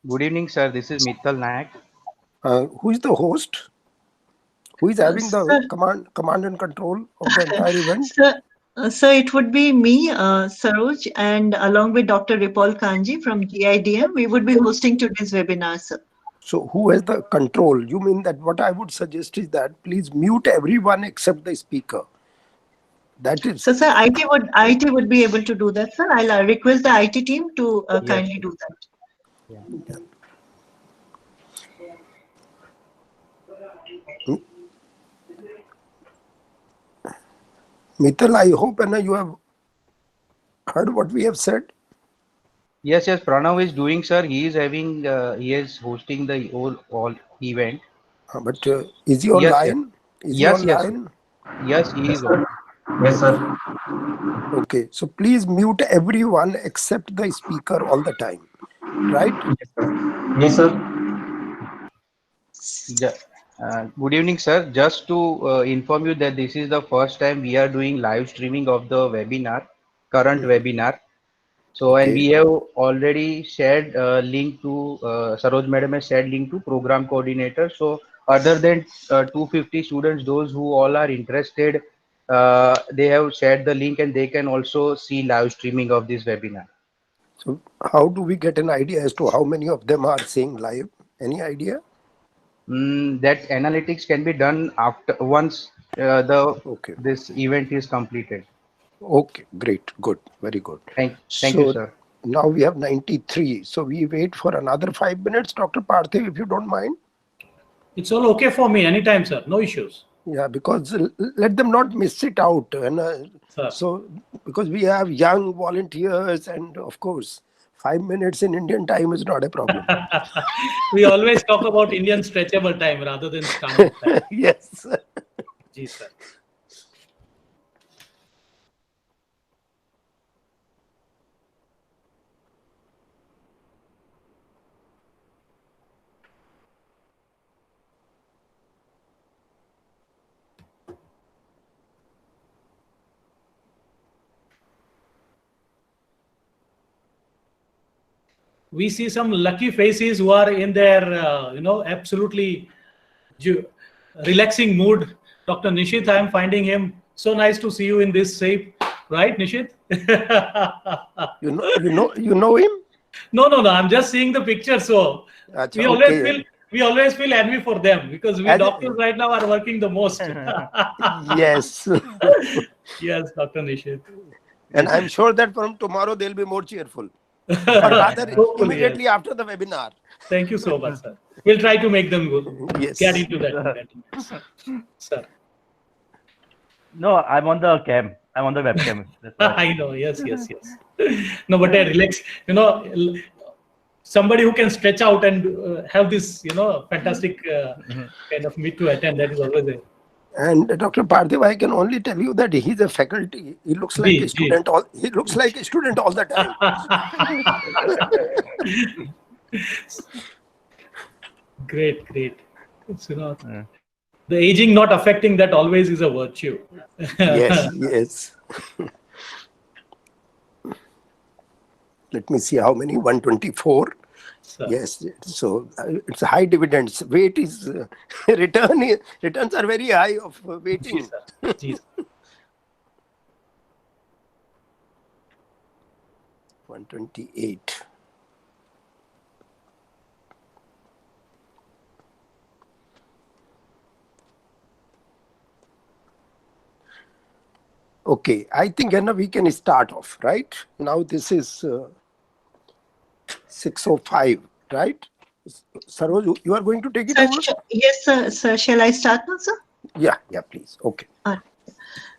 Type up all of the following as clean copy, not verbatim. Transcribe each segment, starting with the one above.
Good evening, sir. This is Mittal Nayak. Who is the host? Who is having the Sir, command and control of the entire event? sir, it would be me, Saroj, and along with Dr. Ripal Kanji from GIDM, we would be hosting today's webinar, sir. So who has the control? You mean that what I would suggest is that please mute everyone except the speaker. That is. So, sir, IT would be able to do that, sir. I'll request the IT team to Yes. kindly do that. Yeah. Mittal, I hope Anna, you have heard what we have said. Yes, Pranav is doing, sir. He is having, he is hosting the all event. But is he Yes, online? Is he yes, online? yes, he is on. Yes, sir. Okay, so please mute everyone except the speaker all the time, right? Yes, sir. Good evening, sir. Just to inform you that this is the first time we are doing live streaming of the webinar, current webinar. So, and Okay. we have already shared link to, Saroj Madam has shared link to program coordinator. So, other than 250 students, those who all are interested, they have shared the link and they can also see live streaming of this webinar. So how do we get an idea as to how many of them are saying live? Any idea? That analytics can be done after once this event is completed. Okay, great, good, very good. Thank you, So sir. now we have 93. So we wait for another 5 minutes, Dr. Parthiv, if you don't mind. It's all okay for me anytime, sir. No issues. Yeah, because let them not miss it out. And so because we have young volunteers, and of course, 5 minutes in Indian time is not a problem. We always talk about Indian stretchable time rather than standard time. Yes. Ji, sir. We see some lucky faces who are in their, absolutely relaxing mood. Dr. Nishit, I am finding him so nice to see you in this shape, right, Nishit? you know him? No. I'm just seeing the picture. So we always feel envy for them because we doctors right now are working the most. Yes. Yes, Dr. Nishit. And I'm sure that from tomorrow they'll be more cheerful. Or rather, immediately after the webinar. Thank you so much, sir. We'll try to make them get into that. Sir. No, I'm on the cam. I'm on the webcam. I know. Yes. No, but I relax. Somebody who can stretch out and have this, fantastic kind of meet to attend. That is always a. And Dr. Parthiv, I can only tell you that he's a faculty. He looks like a student. He looks like a student all the time. Great. It's, the aging not affecting that always is a virtue. Yes. Let me see how many. 124. Sir. Yes, so it's high dividends. Weight is returns are very high of waiting. Jeez. 128. Okay, I think Anna, we can start off, right? Now this is 6:05, right? Saroj, you are going to take it over? Yes, sir. Shall I start now, sir? Yeah, please. Okay.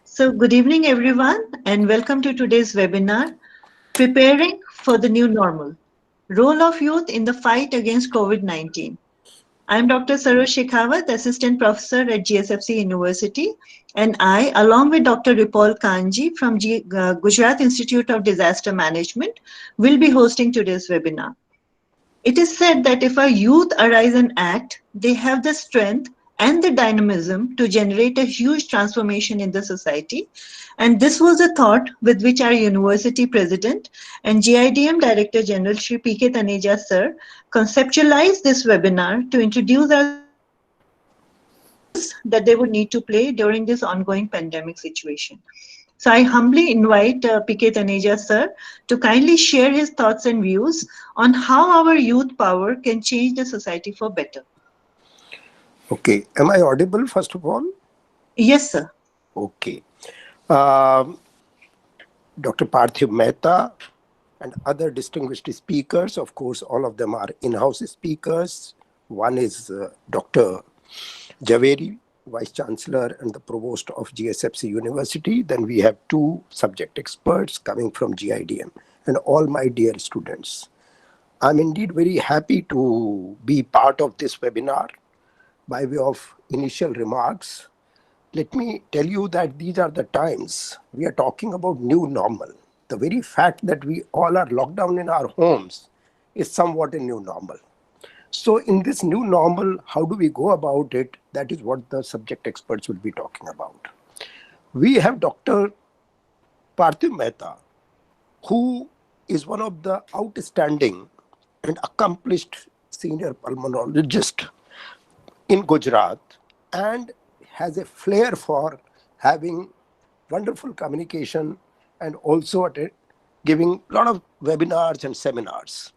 So good evening, everyone, and welcome to today's webinar, Preparing for the New Normal, Role of Youth in the Fight Against COVID-19. I'm Dr. Saroj Shekhawat, Assistant Professor at GSFC University, and I, along with Dr. Ripal Kanji from Gujarat Institute of Disaster Management, will be hosting today's webinar. It is said that if our youth arise and act, they have the strength and the dynamism to generate a huge transformation in the society. And this was a thought with which our university president and GIDM Director General Shri P.K. Taneja sir conceptualized this webinar to introduce our that they would need to play during this ongoing pandemic situation. So I humbly invite P.K. Taneja sir to kindly share his thoughts and views on how our youth power can change the society for better. Okay. Am I audible, first of all? Yes, sir. Okay. Dr. Parthiv Mehta and other distinguished speakers, of course, all of them are in-house speakers. One is Dr. Zaveri, Vice Chancellor and the Provost of GSFC University. Then we have two subject experts coming from GIDM, and all my dear students. I'm indeed very happy to be part of this webinar. By way of initial remarks, let me tell you that these are the times we are talking about new normal. The very fact that we all are locked down in our homes is somewhat a new normal. So in this new normal, how do we go about it? That is what the subject experts will be talking about. We have Dr. Parthiv Mehta, who is one of the outstanding and accomplished senior pulmonologist in Gujarat, and has a flair for having wonderful communication and also giving a lot of webinars and seminars.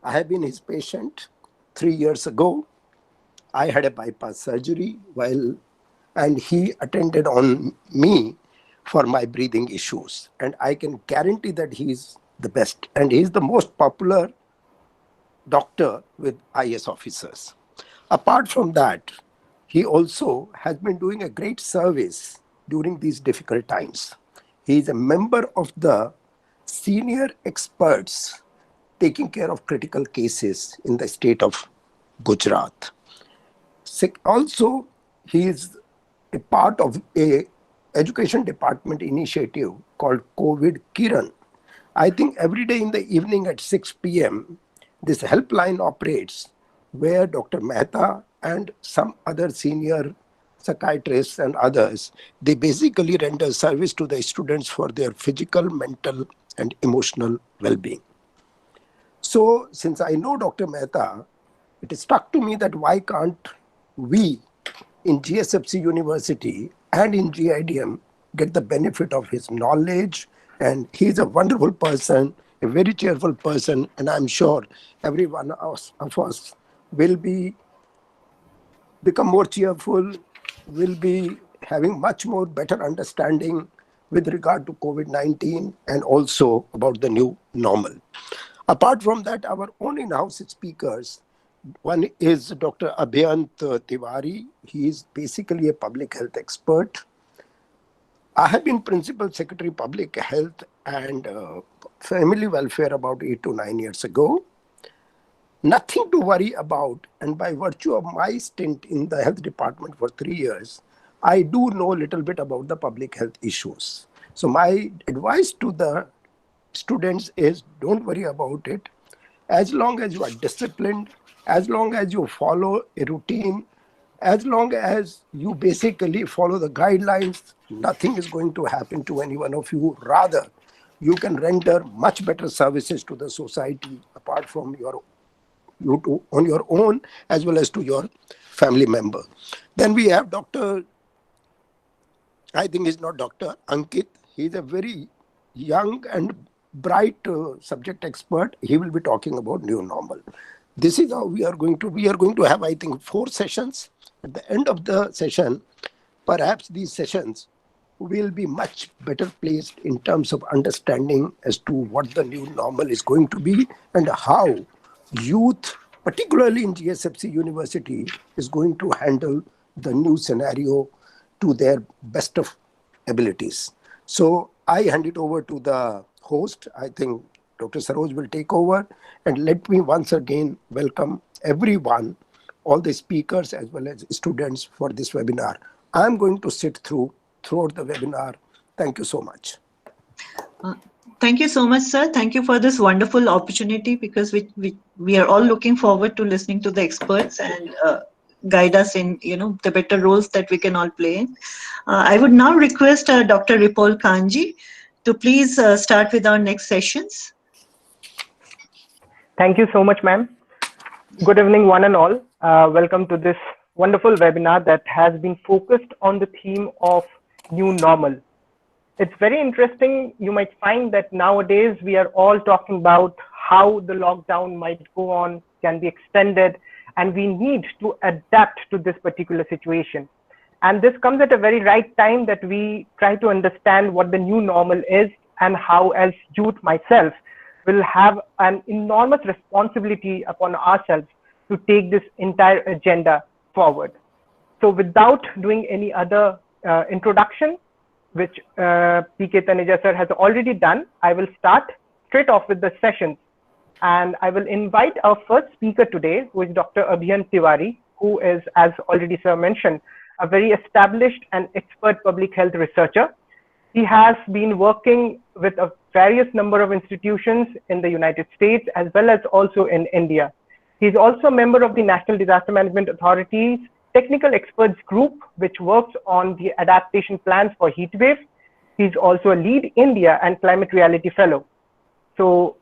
I have been his patient 3 years ago. I had a bypass surgery and he attended on me for my breathing issues. And I can guarantee that he is the best. And he is the most popular doctor with IS officers. Apart from that, he also has been doing a great service during these difficult times. He is a member of the senior experts taking care of critical cases in the state of Gujarat. Also, he is a part of a education department initiative called COVID Kiran. I think every day in the evening at 6 p.m., this helpline operates where Dr. Mehta and some other senior psychiatrists and others, they basically render service to the students for their physical, mental, and emotional well-being. So, since I know Dr. Mehta, it struck to me that why can't we in GSFC University and in GIDM get the benefit of his knowledge? And he's a wonderful person, a very cheerful person, and I'm sure every one of us will become more cheerful, will be having much more better understanding with regard to COVID-19 and also about the new normal. Apart from that, our own in-house speakers, one is Dr. Abhiyant Tiwari. He is basically a public health expert. I have been Principal Secretary Public Health and Family Welfare about 8 to 9 years ago. Nothing to worry about, and by virtue of my stint in the health department for 3 years, I do know a little bit about the public health issues. So my advice to the students is don't worry about it. As long as you are disciplined, as long as you follow a routine, as long as you basically follow the guidelines, nothing is going to happen to any one of you. Rather, you can render much better services to the society apart from on your own as well as to your family member. Then we have Dr. I think he's not Dr. Ankit. He's a very young and bright subject expert. He will be talking about new normal. This is how we are going to have, I think, 4 sessions. At the end of the session, perhaps these sessions will be much better placed in terms of understanding as to what the new normal is going to be and how youth, particularly in GSFC University, is going to handle the new scenario to their best of abilities. So I hand it over to the host. I think Dr. Saroj will take over. And let me once again welcome everyone, all the speakers as well as students for this webinar. I'm going to sit throughout the webinar. Thank you so much. Thank you so much, sir. Thank you for this wonderful opportunity, because we are all looking forward to listening to the experts and guide us in, the better roles that we can all play in. I would now request Dr. Ripol Kanji to please start with our next sessions. Thank you so much, ma'am. Good evening, one and all. Welcome to this wonderful webinar that has been focused on the theme of new normal. It's very interesting. You might find that nowadays we are all talking about how the lockdown might go on, can be extended, and we need to adapt to this particular situation. And this comes at a very right time that we try to understand what the new normal is and how, as youth myself, will have an enormous responsibility upon ourselves to take this entire agenda forward. So without doing any other introduction, which PK Taneja sir has already done, I will start straight off with the sessions. And I will invite our first speaker today, who is Dr. Abhiyant Tiwari, who is, as already sir mentioned, a very established and expert public health researcher. He has been working with a various number of institutions in the United States as well as also in India. He's also a member of the National Disaster Management Authority's Technical Experts Group, which works on the adaptation plans for heat wave. He's also a lead India and climate reality fellow. So,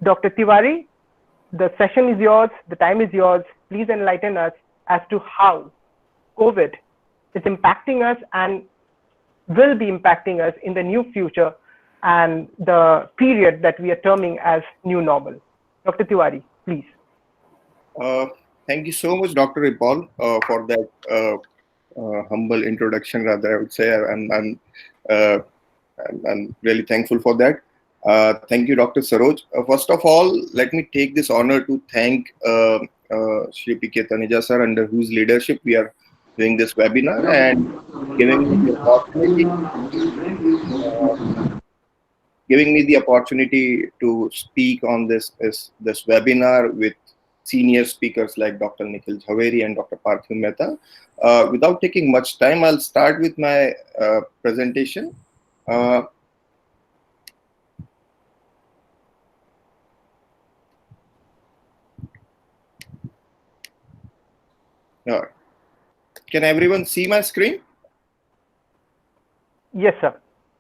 Dr. Tiwari, the session is yours, the time is yours. Please enlighten us as to how COVID is impacting us and will be impacting us in the near future and the period that we are terming as new normal. Dr. Tiwari, please. Thank you so much, Dr. Ripol, for that humble introduction. Rather, I would say I'm really thankful for that. Thank you, Dr. Saroj. First of all, let me take this honor to thank Shri PK Taneja sir, under whose leadership we are doing this webinar and giving me the opportunity to speak on this webinar with senior speakers like Dr. Nikhil Zaveri and Dr. Parthiv Mehta. Without taking much time, I'll start with my presentation. Can everyone see my screen? Yes, sir.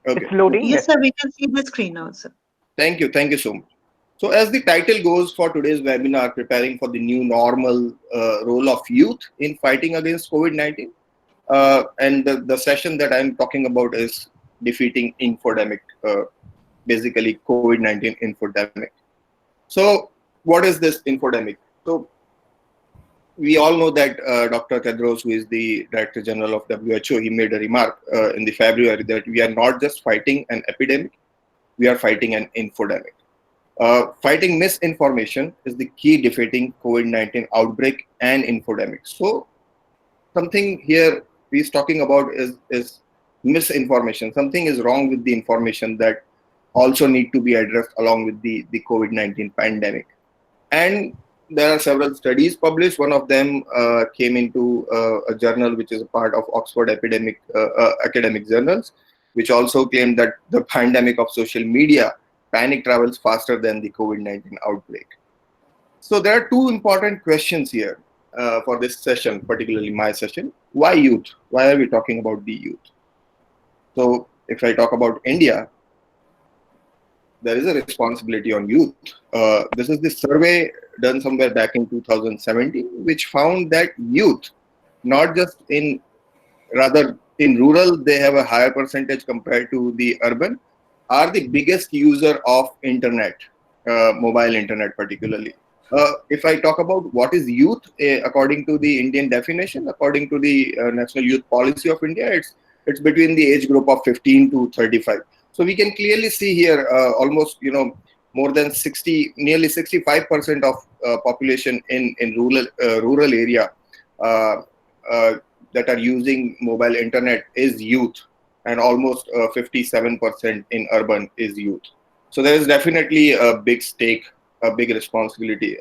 Okay. It's loading. Yes, sir, we can see the screen now, sir. Thank you so much. So as the title goes for today's webinar, preparing for the new normal, role of youth in fighting against COVID-19. And the session that I'm talking about is defeating infodemic, basically COVID-19 infodemic. So what is this infodemic? So we all know that Dr. Tedros, who is the Director General of WHO, he made a remark in the February that we are not just fighting an epidemic, we are fighting an infodemic. Fighting misinformation is the key defeating COVID-19 outbreak and infodemic. So something here he's talking about is misinformation. Something is wrong with the information that also need to be addressed along with the COVID-19 pandemic. And there are several studies published. One of them came into a journal which is a part of Oxford academic journals, which also claimed that the pandemic of social media panic travels faster than the COVID-19 outbreak. So there are two important questions here for this session, particularly my session. Why youth? Why are we talking about the youth? So if I talk about India, there is a responsibility on youth. This is the survey done somewhere back in 2017, which found that youth, not just rather in rural, they have a higher percentage compared to the urban, are the biggest user of internet, mobile internet particularly. If I talk about what is youth, according to the Indian definition, according to the National Youth Policy of India, it's between the age group of 15 to 35. So we can clearly see here almost, more than nearly 65% of population in rural area that are using mobile internet is youth, and almost 57% in urban is youth. So there is definitely a big stake, a big responsibility.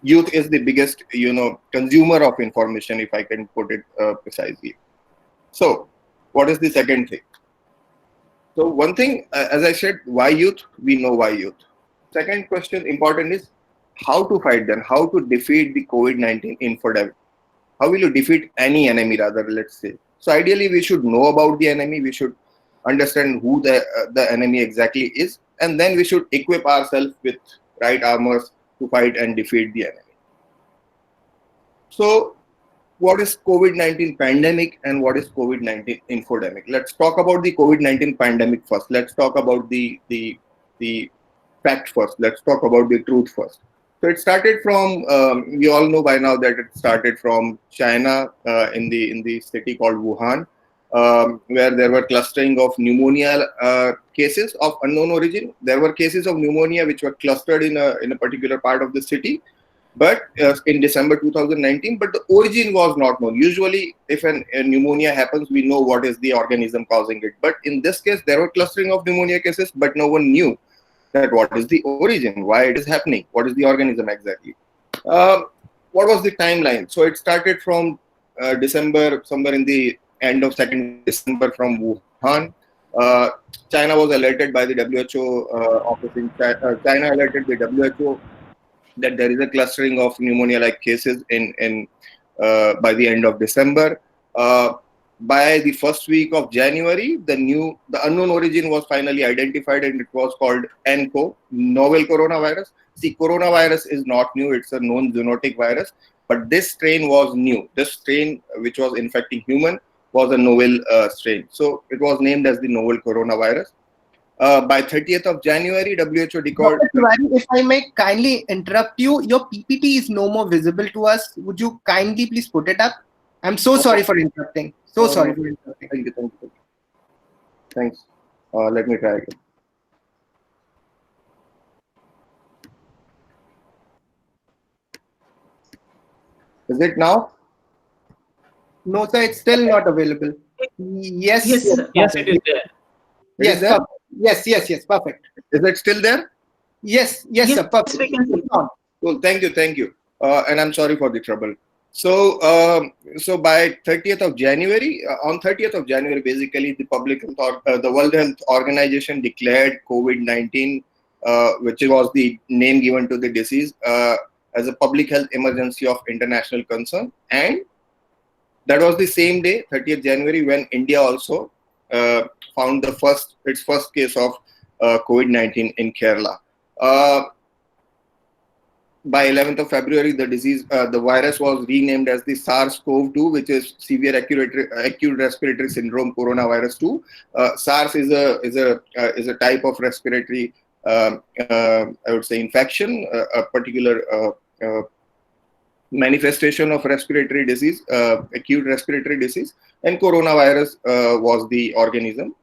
Youth is the biggest, consumer of information, if I can put it precisely. So what is the second thing? So one thing, as I said, why youth? We know why youth. Second question important is, how to fight them, how to defeat the COVID-19 infodemic. How will you defeat any enemy, rather, let's say. So ideally, we should know about the enemy. We should understand who the enemy exactly is, and then we should equip ourselves with right armors to fight and defeat the enemy. So what is COVID-19 pandemic and what is COVID-19 infodemic? Let's talk about the COVID-19 pandemic first. Let's talk about the fact first. Let's talk about the truth first. So it started from, we all know by now that it started from China in the city called Wuhan, where there were clustering of pneumonia cases of unknown origin. There were cases of pneumonia which were clustered in a particular part of the city, but in December 2019, but the origin was not known. Usually, if a pneumonia happens, we know what is the organism causing it. But in this case, there were clustering of pneumonia cases, but no one knew that what is the origin, why it is happening, what is the organism exactly. What was the timeline? So it started from December, somewhere in the end of 2nd December from Wuhan. China was alerted by the WHO office in China alerted the WHO that there is a clustering of pneumonia-like cases by the end of December. By the first week of January, the unknown origin was finally identified, and it was called NCO, novel coronavirus. See, coronavirus is not new; it's a known zoonotic virus, but this strain was new. This strain, which was infecting human, was a novel strain. So it was named as the novel coronavirus. By 30th of January, WHO declared. If I may kindly interrupt you, your PPT is no more visible to us. Would you kindly please put it up? I'm so sorry for interrupting. Sorry for interrupting. Thank you. Thanks. Let me try again. Is it now? No, sir, it's still not available. Yes, it is there. Yes, perfect. Is it still there? Yes, sir, perfect. Cool, thank you. And I'm sorry for the trouble. So by 30th of January, on 30th of January, basically the World Health Organization declared COVID-19, which was the name given to the disease, as a public health emergency of international concern. And that was the same day, 30th January, when India also found its first case of COVID-19 in Kerala. By 11th of February, the virus was renamed as the SARS-CoV-2, which is severe acute respiratory syndrome coronavirus 2. SARS is a type of respiratory, I would say, infection, a particular manifestation of respiratory disease, acute respiratory disease, and coronavirus was the organism.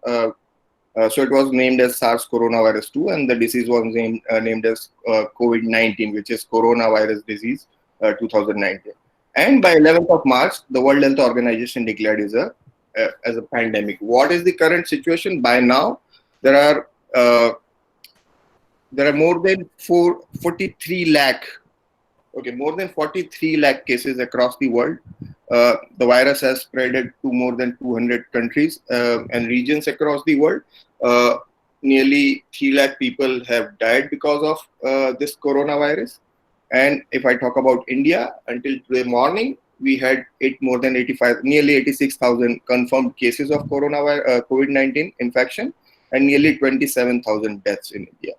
So it was named as SARS coronavirus 2, and the disease was named as COVID-19, which is coronavirus disease 2019. And by 11th of March, the World Health Organization declared as a pandemic. What is the current situation? By now, there are more than 43 lakh. Okay, more than 43 lakh cases across the world. The virus has spread to more than 200 countries and regions across the world. Nearly 3 lakh people have died because of this coronavirus. And if I talk about India, until today morning, we had nearly 86,000 confirmed cases of COVID-19 infection and nearly 27,000 deaths in India.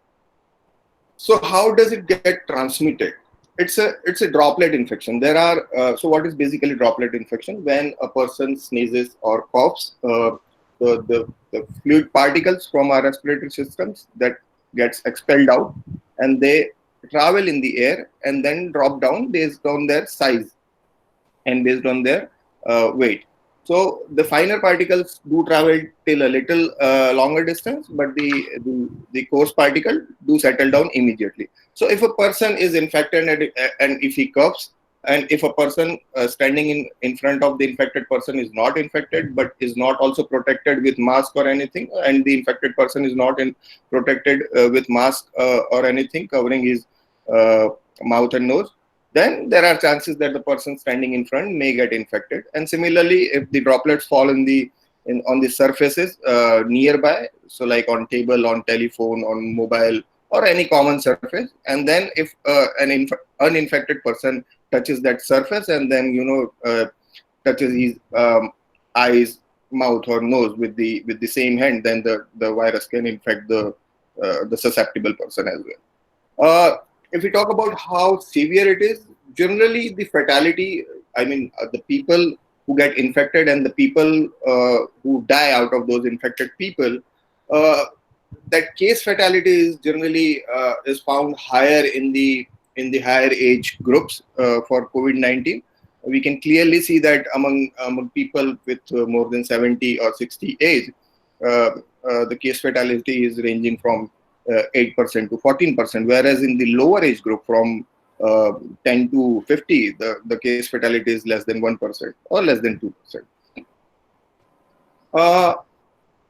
So how does it get transmitted? It's a droplet infection. So what is basically droplet infection? When a person sneezes or coughs, the fluid particles from our respiratory systems that gets expelled out, and they travel in the air and then drop down based on their size and based on their weight. So the finer particles do travel till a little longer distance, but the coarse particle do settle down immediately. So if a person is infected and if he coughs, and if a person standing in front of the infected person is not infected, but is not also protected with mask or anything, and the infected person is not protected with mask or anything covering his mouth and nose, then there are chances that the person standing in front may get infected. And similarly, if the droplets fall on the surfaces nearby, so like on table, on telephone, on mobile, or any common surface, and then if an uninfected person touches that surface and then touches his eyes, mouth, or nose with the same hand, then the virus can infect the susceptible person as well. If we talk about how severe it is, generally the fatality, the people who get infected and the people who die out of those infected people, that case fatality is generally is found higher in the higher age groups for COVID-19. We can clearly see that among people with more than 70 or 60 age, the case fatality is ranging from 8% to 14%, whereas in the lower age group from 10 to 50, the case fatality is less than 1% or less than 2%.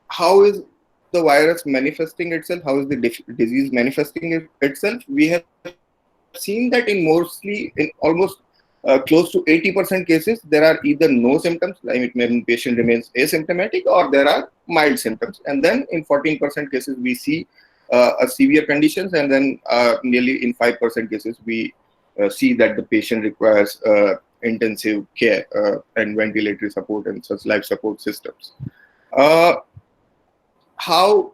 How is the virus manifesting itself? How is the disease manifesting itself? We have seen that in almost close to 80% cases, there are either no symptoms, the patient remains asymptomatic, or there are mild symptoms. And then in 14% cases, we see severe conditions, and then nearly in 5% cases, we see that the patient requires intensive care and ventilatory support and such life support systems. How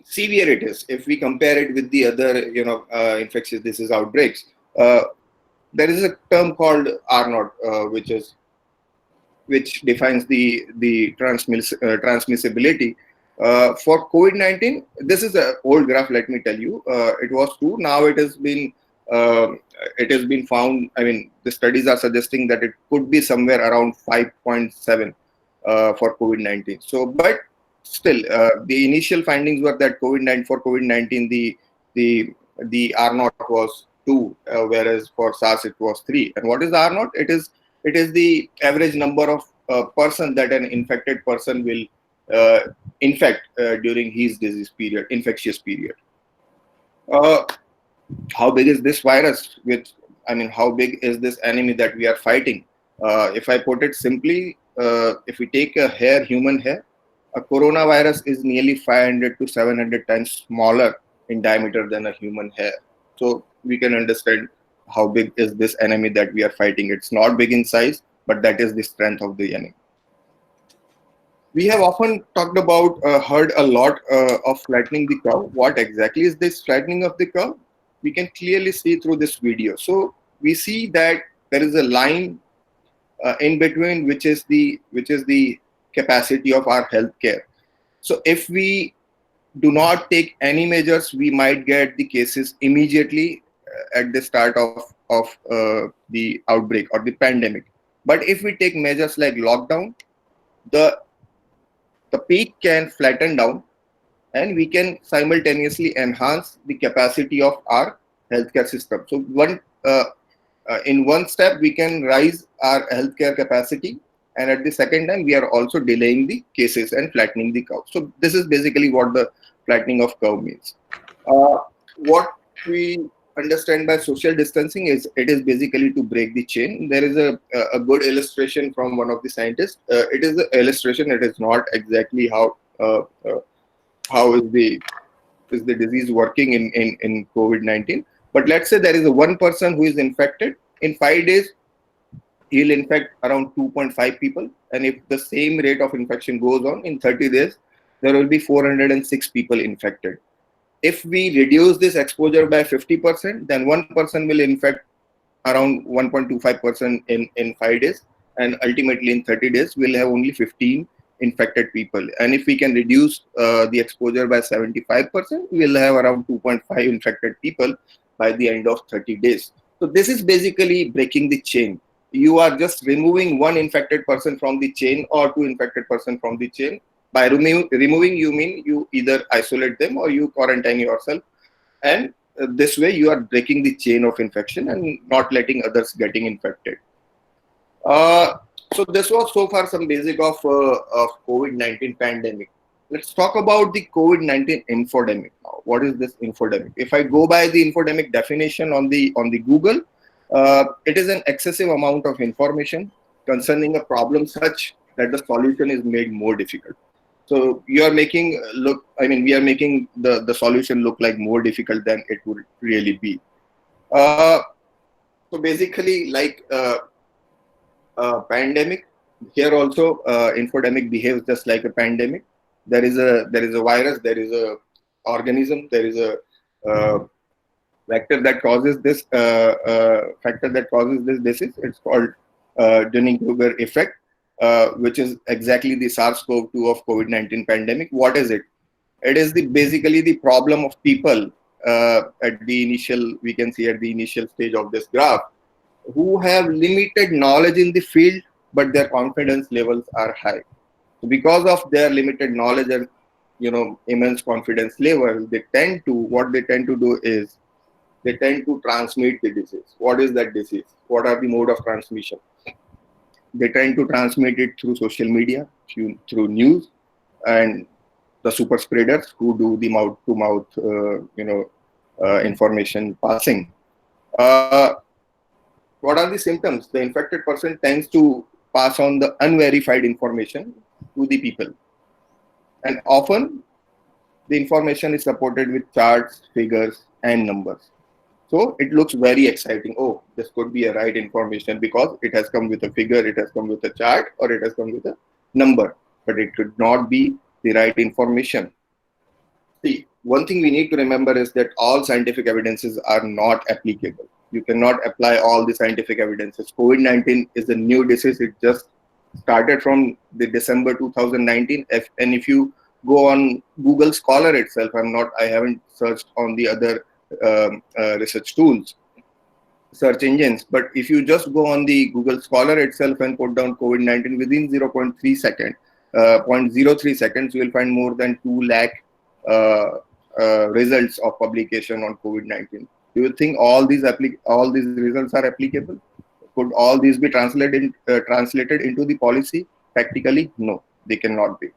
severe it is if we compare it with the other infectious disease outbreaks? There is a term called R0, which defines the transmissibility. For COVID-19, this is an old graph. Let me tell you, it was 2. Now it has been found. The studies are suggesting that it could be somewhere around 5.7 for COVID-19. So, but still, the initial findings were that for COVID-19, the R0 was 2, whereas for SARS it was 3. And what is R0? It is the average number of person that an infected person will infect during his infectious period. How big is this virus? How big is this enemy that we are fighting? If I put it simply, if we take a human hair, a coronavirus is nearly 500 to 700 times smaller in diameter than a human hair. So we can understand how big is this enemy that we are fighting. It's not big in size, but that is the strength of the enemy. We have often heard a lot of flattening the curve. What exactly is this flattening of the curve? We can clearly see through this video. So we see that there is a line in between, which is the capacity of our healthcare. So if we do not take any measures, we might get the cases immediately at the start of the outbreak or the pandemic. But if we take measures like lockdown, the peak can flatten down, and we can simultaneously enhance the capacity of our healthcare system. So in one step, we can rise our healthcare capacity, and at the second time, we are also delaying the cases and flattening the curve. So this is basically what the flattening of curve means. What we understand by social distancing is it is basically to break the chain. There is a good illustration from one of the scientists. It is an illustration. It is not exactly how is the disease working in COVID-19. But let's say there is one person who is infected. In 5 days, he'll infect around 2.5 people. And if the same rate of infection goes on, in 30 days, there will be 406 people infected. If we reduce this exposure by 50%, then one person will infect around 1.25% in 5 days. And ultimately, in 30 days, we'll have only 15 infected people. And if we can reduce the exposure by 75%, we'll have around 2.5 infected people by the end of 30 days. So this is basically breaking the chain. You are just removing one infected person from the chain or two infected person from the chain. By removing, you mean you either isolate them or you quarantine yourself. And this way you are breaking the chain of infection and not letting others getting infected. So this was so far some basic of COVID-19 pandemic. Let's talk about the COVID-19 infodemic now. What is this infodemic? If I go by the infodemic definition on the Google, it is an excessive amount of information concerning a problem such that the solution is made more difficult. So you are making we are making the solution look like more difficult than it would really be. So basically, like pandemic, here also infodemic behaves just like a pandemic. There is a virus, there is a organism, there is a vector that causes this factor that causes this disease. It's called Dunning-Kruger effect, which is exactly the SARS-CoV-2 of COVID-19 pandemic. What is it? It is basically the problem of people at the initial, we can see at the initial stage of this graph, who have limited knowledge in the field, but their confidence levels are high. So because of their limited knowledge and immense confidence level, they tend to do is they tend to transmit the disease. What is that disease? What are the mode of transmission? They tend to transmit it through social media, through news, and the super spreaders who do the mouth-to-mouth, information passing. What are the symptoms? The infected person tends to pass on the unverified information to the people. And often, the information is supported with charts, figures, and numbers. So it looks very exciting. Oh, this could be a right information because it has come with a figure, it has come with a chart, or it has come with a number. But it could not be the right information. See, one thing we need to remember is that all scientific evidences are not applicable. You cannot apply all the scientific evidences. COVID-19 is a new disease. It just started from the December 2019. And if you go on Google Scholar itself, I haven't searched on the other research tools, search engines, but if you just go on the Google Scholar itself and put down COVID-19, within 0.3 seconds, you will find more than 2 lakh results of publication on COVID-19. Do you think all these results are applicable? Could all these be translated into the policy? Practically, no, they cannot be.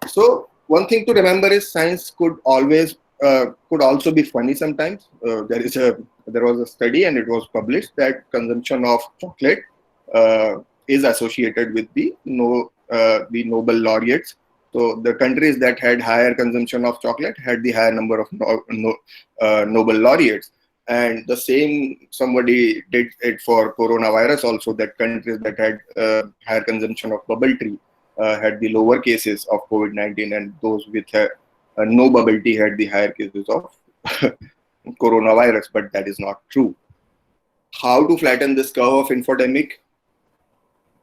So one thing to remember is science could also be funny sometimes. There was a study and it was published that consumption of chocolate is associated with the Nobel laureates. So the countries that had higher consumption of chocolate had the higher number of Nobel laureates. And the same, somebody did it for coronavirus also, that countries that had higher consumption of bubble tea had the lower cases of COVID-19, and those with no bubble tea had the higher cases of coronavirus, but that is not true. How to flatten this curve of infodemic?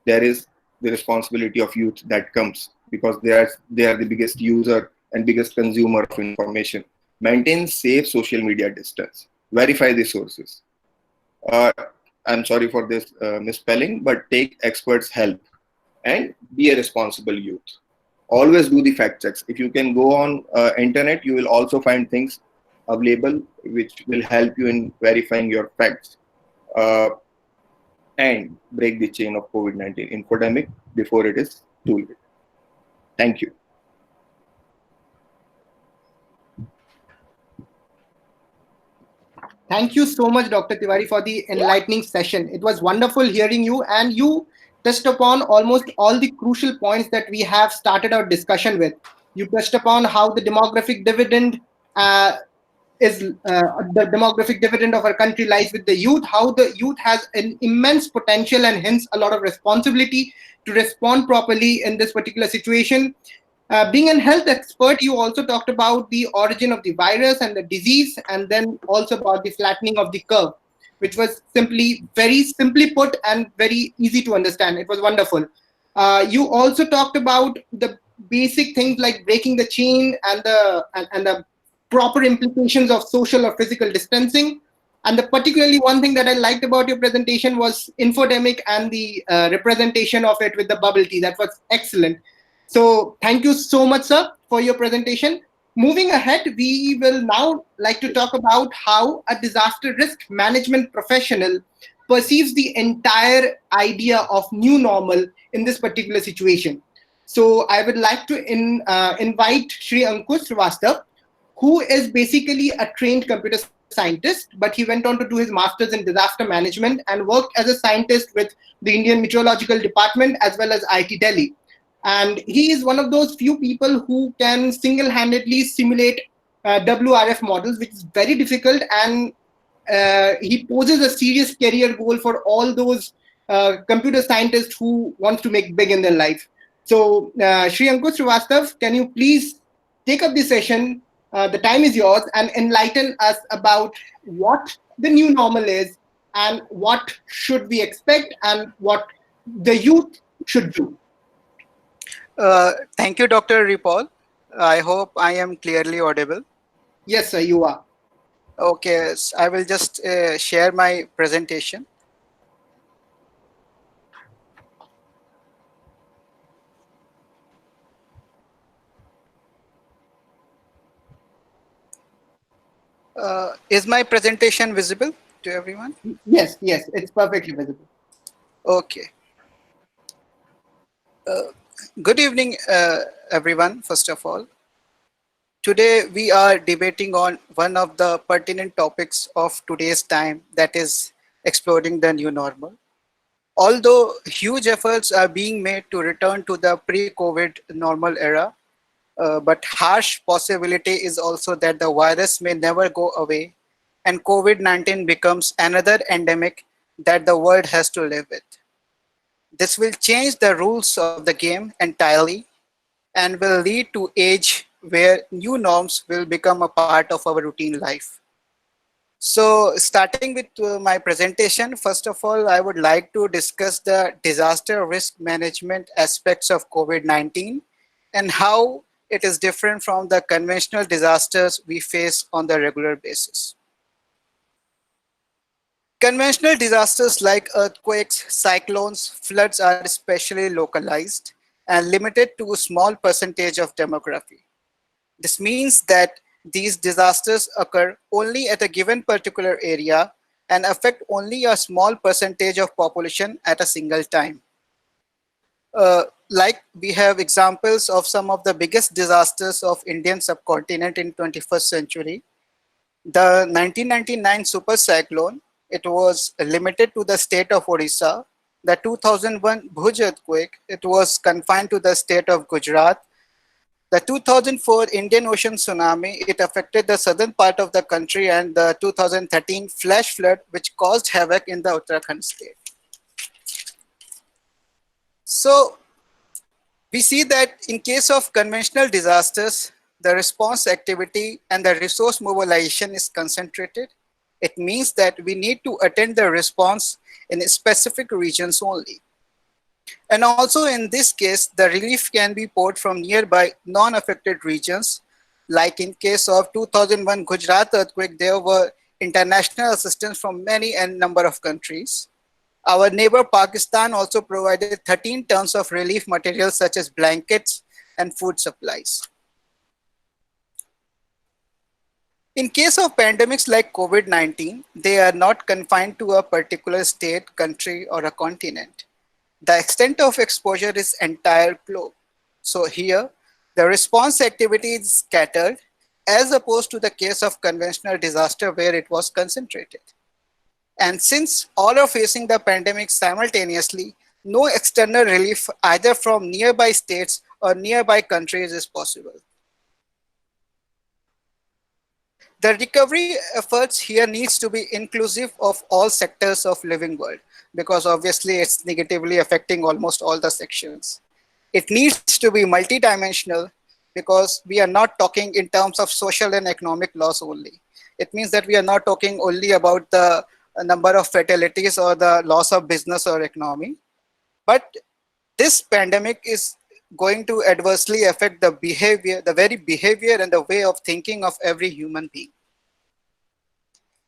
There is the responsibility of youth that comes, because they are the biggest user and biggest consumer of information. Maintain safe social media distance. Verify the sources. I'm sorry for this misspelling, but take experts' help and be a responsible youth. Always do the fact checks. If you can go on internet, you will also find things available which will help you in verifying your facts and break the chain of COVID-19 infodemic before it is too late. Thank you. Thank you so much, Dr. Tiwari, for the enlightening session. It was wonderful hearing you, and you touched upon almost all the crucial points that we have started our discussion with. You touched upon how the demographic dividend the demographic dividend of our country lies with the youth, how the youth has an immense potential and hence a lot of responsibility to respond properly in this particular situation. Being a health expert, you also talked about the origin of the virus and the disease, and then also about the flattening of the curve, which was very simply put and very easy to understand. It was wonderful. You also talked about the basic things like breaking the chain and the proper implications of social or physical distancing. And particularly one thing that I liked about your presentation was infodemic and the representation of it with the bubble tea. That was excellent. So thank you so much, sir, for your presentation. Moving ahead, we will now like to talk about how a disaster risk management professional perceives the entire idea of new normal in this particular situation. So I would like to invite Shri Ankur Srivastava, who is basically a trained computer scientist, but he went on to do his master's in disaster management and worked as a scientist with the Indian Meteorological Department as well as IIT Delhi. And he is one of those few people who can single-handedly simulate WRF models, which is very difficult, and he poses a serious career goal for all those computer scientists who want to make big in their life. So, Shri Ankur Srivastava, can you please take up this session? The time is yours, and enlighten us about what the new normal is and what should we expect and what the youth should do. Thank you, Dr. Ripol. I hope I am clearly audible. Yes, sir, you are. Okay, so I will just share my presentation. Is my presentation visible to everyone? Yes, yes, it's perfectly visible. Okay. Good evening, everyone, first of all. Today, we are debating on one of the pertinent topics of today's time, that is exploring the new normal. Although huge efforts are being made to return to the pre-COVID normal era, but harsh possibility is also that the virus may never go away and COVID-19 becomes another endemic that the world has to live with. This will change the rules of the game entirely and will lead to age where new norms will become a part of our routine life. So starting with my presentation, first of all, I would like to discuss the disaster risk management aspects of COVID-19 and how it is different from the conventional disasters we face on the regular basis. Conventional disasters like earthquakes, cyclones, floods are especially localized and limited to a small percentage of demography. This means that these disasters occur only at a given particular area and affect only a small percentage of population at a single time. Like we have examples of some of the biggest disasters of Indian subcontinent in 21st century. The 1999 super cyclone, it was limited to the state of Odisha. The 2001 Bhuj earthquake, it was confined to the state of Gujarat. The 2004 Indian Ocean tsunami, it affected the southern part of the country, and the 2013 flash flood, which caused havoc in the Uttarakhand state. So we see that in case of conventional disasters, the response activity and the resource mobilization is concentrated. It means that we need to attend the response in specific regions only. And also in this case, the relief can be poured from nearby non-affected regions. Like in case of 2001 Gujarat earthquake, there were international assistance from many and number of countries. Our neighbor Pakistan also provided 13 tons of relief materials such as blankets and food supplies. In case of pandemics like COVID-19, they are not confined to a particular state, country, or a continent. The extent of exposure is entire globe. So here, the response activity is scattered as opposed to the case of conventional disaster where it was concentrated. And since all are facing the pandemic simultaneously, no external relief either from nearby states or nearby countries is possible. The recovery efforts here needs to be inclusive of all sectors of living world, because obviously it's negatively affecting almost all the sections. It needs to be multidimensional because we are not talking in terms of social and economic loss only. It means that we are not talking only about the number of fatalities or the loss of business or economy, but this pandemic is going to adversely affect the behavior, the very behavior and the way of thinking of every human being.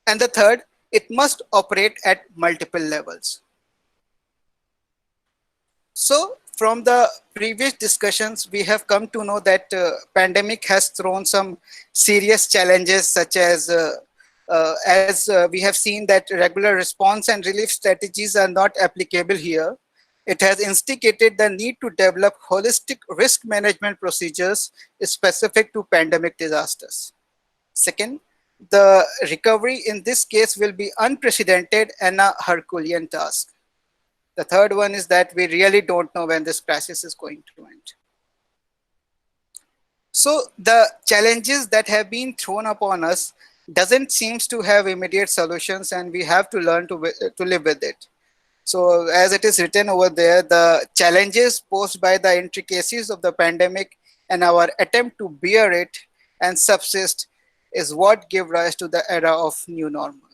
And the third, it must operate at multiple levels. So from the previous discussions, we have come to know that pandemic has thrown some serious challenges, such as we have seen that regular response and relief strategies are not applicable here. It has instigated the need to develop holistic risk management procedures specific to pandemic disasters. Second, the recovery in this case will be unprecedented and a Herculean task. The third one is that we really don't know when this crisis is going to end. So the challenges that have been thrown upon us doesn't seem to have immediate solutions, and we have to learn to live with it. So as it is written over there, the challenges posed by the intricacies of the pandemic and our attempt to bear it and subsist is what give rise to the era of new normal.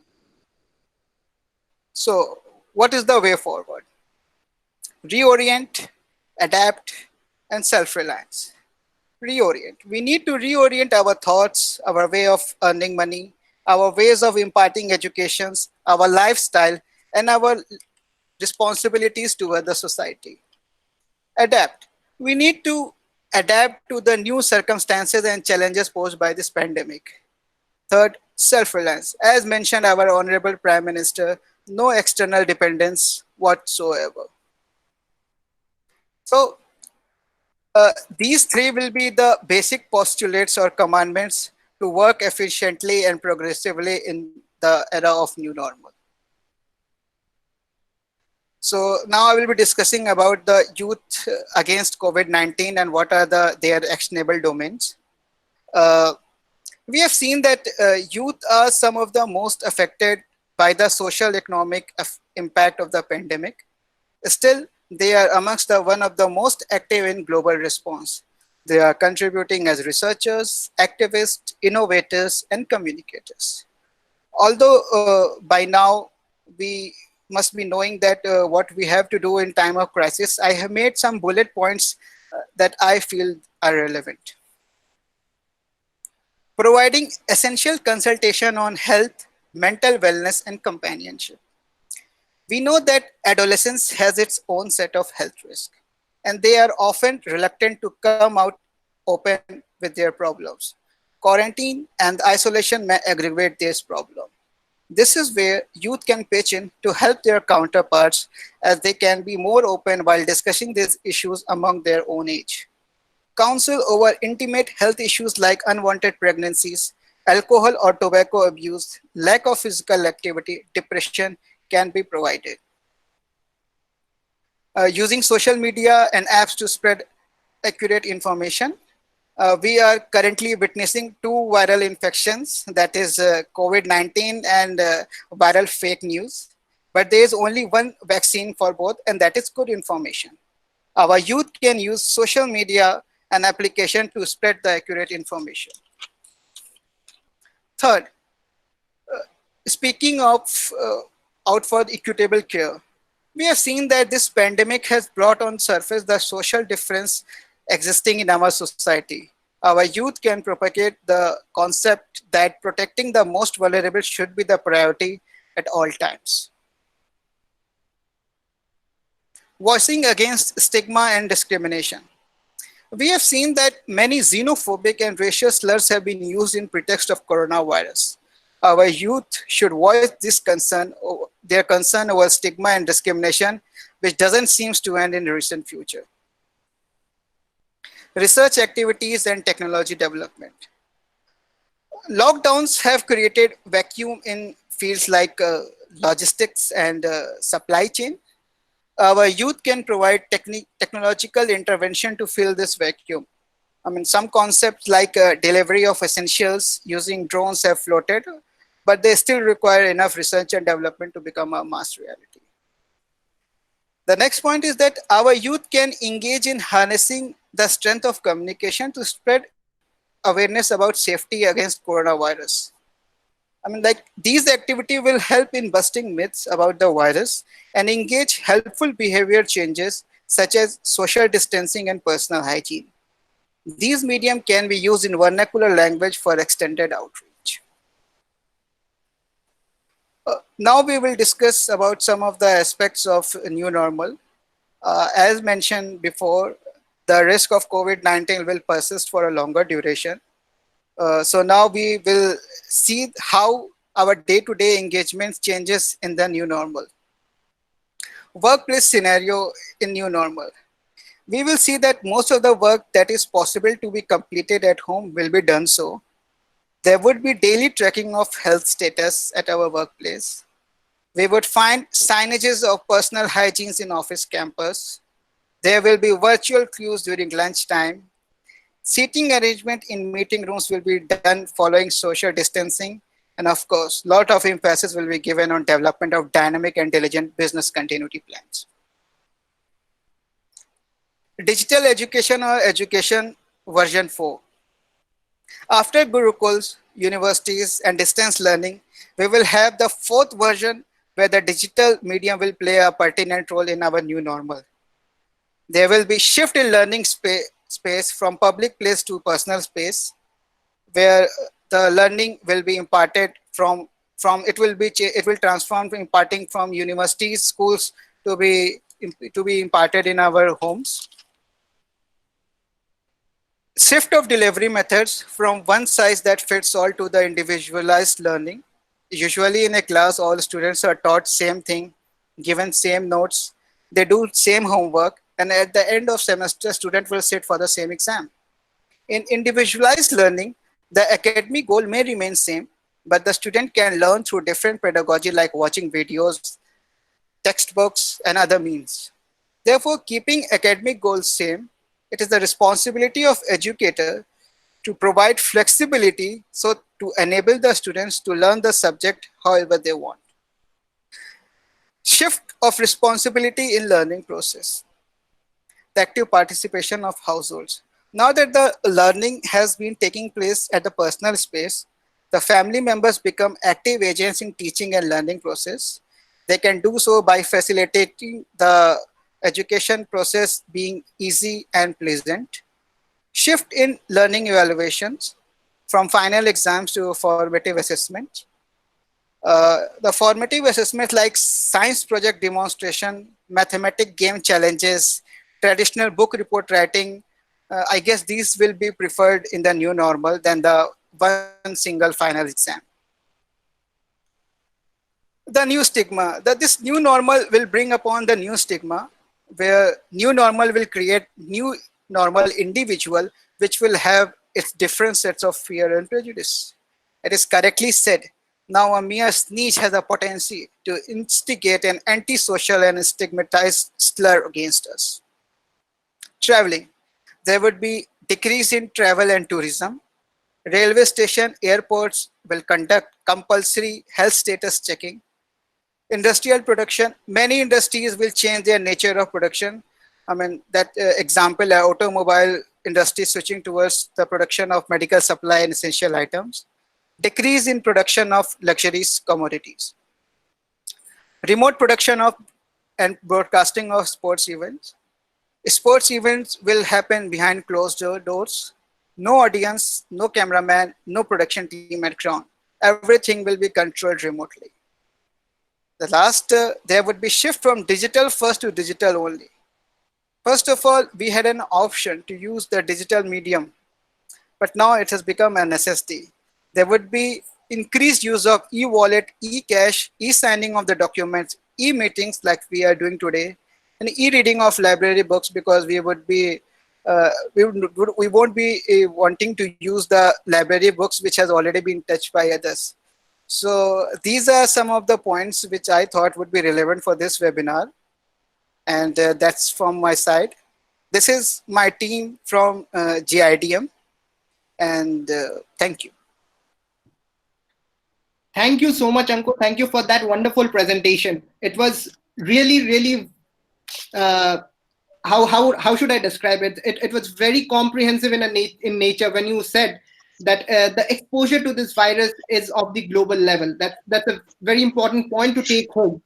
So what is the way forward? Reorient, adapt, and self-reliance. Reorient. We need to reorient our thoughts, our way of earning money, our ways of imparting educations, our lifestyle, and our responsibilities toward the society. Adapt. We need to adapt to the new circumstances and challenges posed by this pandemic. Third, self-reliance. As mentioned, our Honorable Prime Minister, no external dependence whatsoever. So these three will be the basic postulates or commandments to work efficiently and progressively in the era of new normal. So now I will be discussing about the youth against COVID-19 and what are their actionable domains. We have seen that youth are some of the most affected by the social economic impact of the pandemic. Still, they are amongst one of the most active in global response. They are contributing as researchers, activists, innovators, and communicators. Although by now we must be knowing that what we have to do in time of crisis, I have made some bullet points that I feel are relevant. Providing essential consultation on health, mental wellness, and companionship. We know that adolescence has its own set of health risks, and they are often reluctant to come out open with their problems. Quarantine and isolation may aggravate this problem. This is where youth can pitch in to help their counterparts, as they can be more open while discussing these issues among their own age. Counsel over intimate health issues like unwanted pregnancies, alcohol or tobacco abuse, lack of physical activity, depression can be provided. Using social media and apps to spread accurate information. We are currently witnessing two viral infections, that is COVID-19 and viral fake news. But there is only one vaccine for both, and that is good information. Our youth can use social media and application to spread the accurate information. Third, speaking of out for equitable care, we have seen that this pandemic has brought on surface the social difference existing in our society. Our youth can propagate the concept that protecting the most vulnerable should be the priority at all times. Voicing against stigma and discrimination. We have seen that many xenophobic and racial slurs have been used in pretext of coronavirus. Our youth should voice this concern, their concern over stigma and discrimination, which doesn't seem to end in the recent future. Research activities and technology development. Lockdowns have created vacuum in fields like logistics and supply chain. Our youth can provide technological intervention to fill this vacuum. I mean, some concepts like delivery of essentials using drones have floated, but they still require enough research and development to become a mass reality. The next point is that our youth can engage in harnessing the strength of communication to spread awareness about safety against coronavirus. I mean, like, these activities will help in busting myths about the virus and engage helpful behavior changes such as social distancing and personal hygiene. These medium can be used in vernacular language for extended outreach. Now we will discuss about some of the aspects of new normal. As mentioned before, the risk of COVID-19 will persist for a longer duration. So now we will see how our day-to-day engagements changes in the new normal. Workplace scenario in new normal. We will see that most of the work that is possible to be completed at home will be done so. There would be daily tracking of health status at our workplace. We would find signages of personal hygienes in office campus. There will be virtual queues during lunchtime. Seating arrangement in meeting rooms will be done following social distancing. And of course, a lot of emphasis will be given on development of dynamic and diligent business continuity plans. Digital education or education version 4. After Gurukuls, universities, and distance learning, we will have the fourth version where the digital medium will play a pertinent role in our new normal. There will be shift in learning space from public place to personal space, where the learning will be imparted it will transform from imparting from universities, schools to be imparted in our homes. Shift of delivery methods from one size that fits all to the individualized learning. Usually in a class, all students are taught same thing, given same notes, they do same homework, and at the end of semester, student will sit for the same exam. In individualized learning, the academic goal may remain same, but the student can learn through different pedagogy like watching videos, textbooks, and other means. Therefore, keeping academic goals same, it is the responsibility of educator to provide flexibility so to enable the students to learn the subject however they want. Shift of responsibility in learning process. The active participation of households. Now that the learning has been taking place at the personal space, the family members become active agents in teaching and learning process. They can do so by facilitating the education process being easy and pleasant. Shift in learning evaluations from final exams to formative assessment. The formative assessment like science project demonstration, mathematic game challenges, traditional book report writing, I guess these will be preferred in the new normal than the one single final exam. The new stigma, that this new normal will bring upon the new stigma, where new normal will create new normal individual which will have its different sets of fear and prejudice. It is correctly said, now a mere sneeze has a potential to instigate an antisocial and stigmatized slur against us. Traveling. There would be decrease in travel and tourism. Railway station, airports will conduct compulsory health status checking. Industrial production, many industries will change their nature of production. I mean, that example, automobile industry switching towards the production of medical supply and essential items. Decrease in production of luxuries commodities. Remote production of and broadcasting of sports events. Sports events will happen behind closed doors. No audience, no cameraman, no production team at ground. Everything will be controlled remotely. The last, there would be shift from digital first to digital only. First of all, we had an option to use the digital medium, but now it has become a necessity. There would be increased use of e-wallet, e-cash, e-signing of the documents, e-meetings like we are doing today, and e-reading of library books, because we would be we won't be wanting to use the library books which has already been touched by others. So these are some of the points which I thought would be relevant for this webinar, and that's from my side. This is my team from GIDM, and thank you. Thank you so much, Ankur. Thank you for that wonderful presentation. It was really how should I describe it? It was very comprehensive in nature when you said that the exposure to this virus is of the global level. That's a very important point to take home.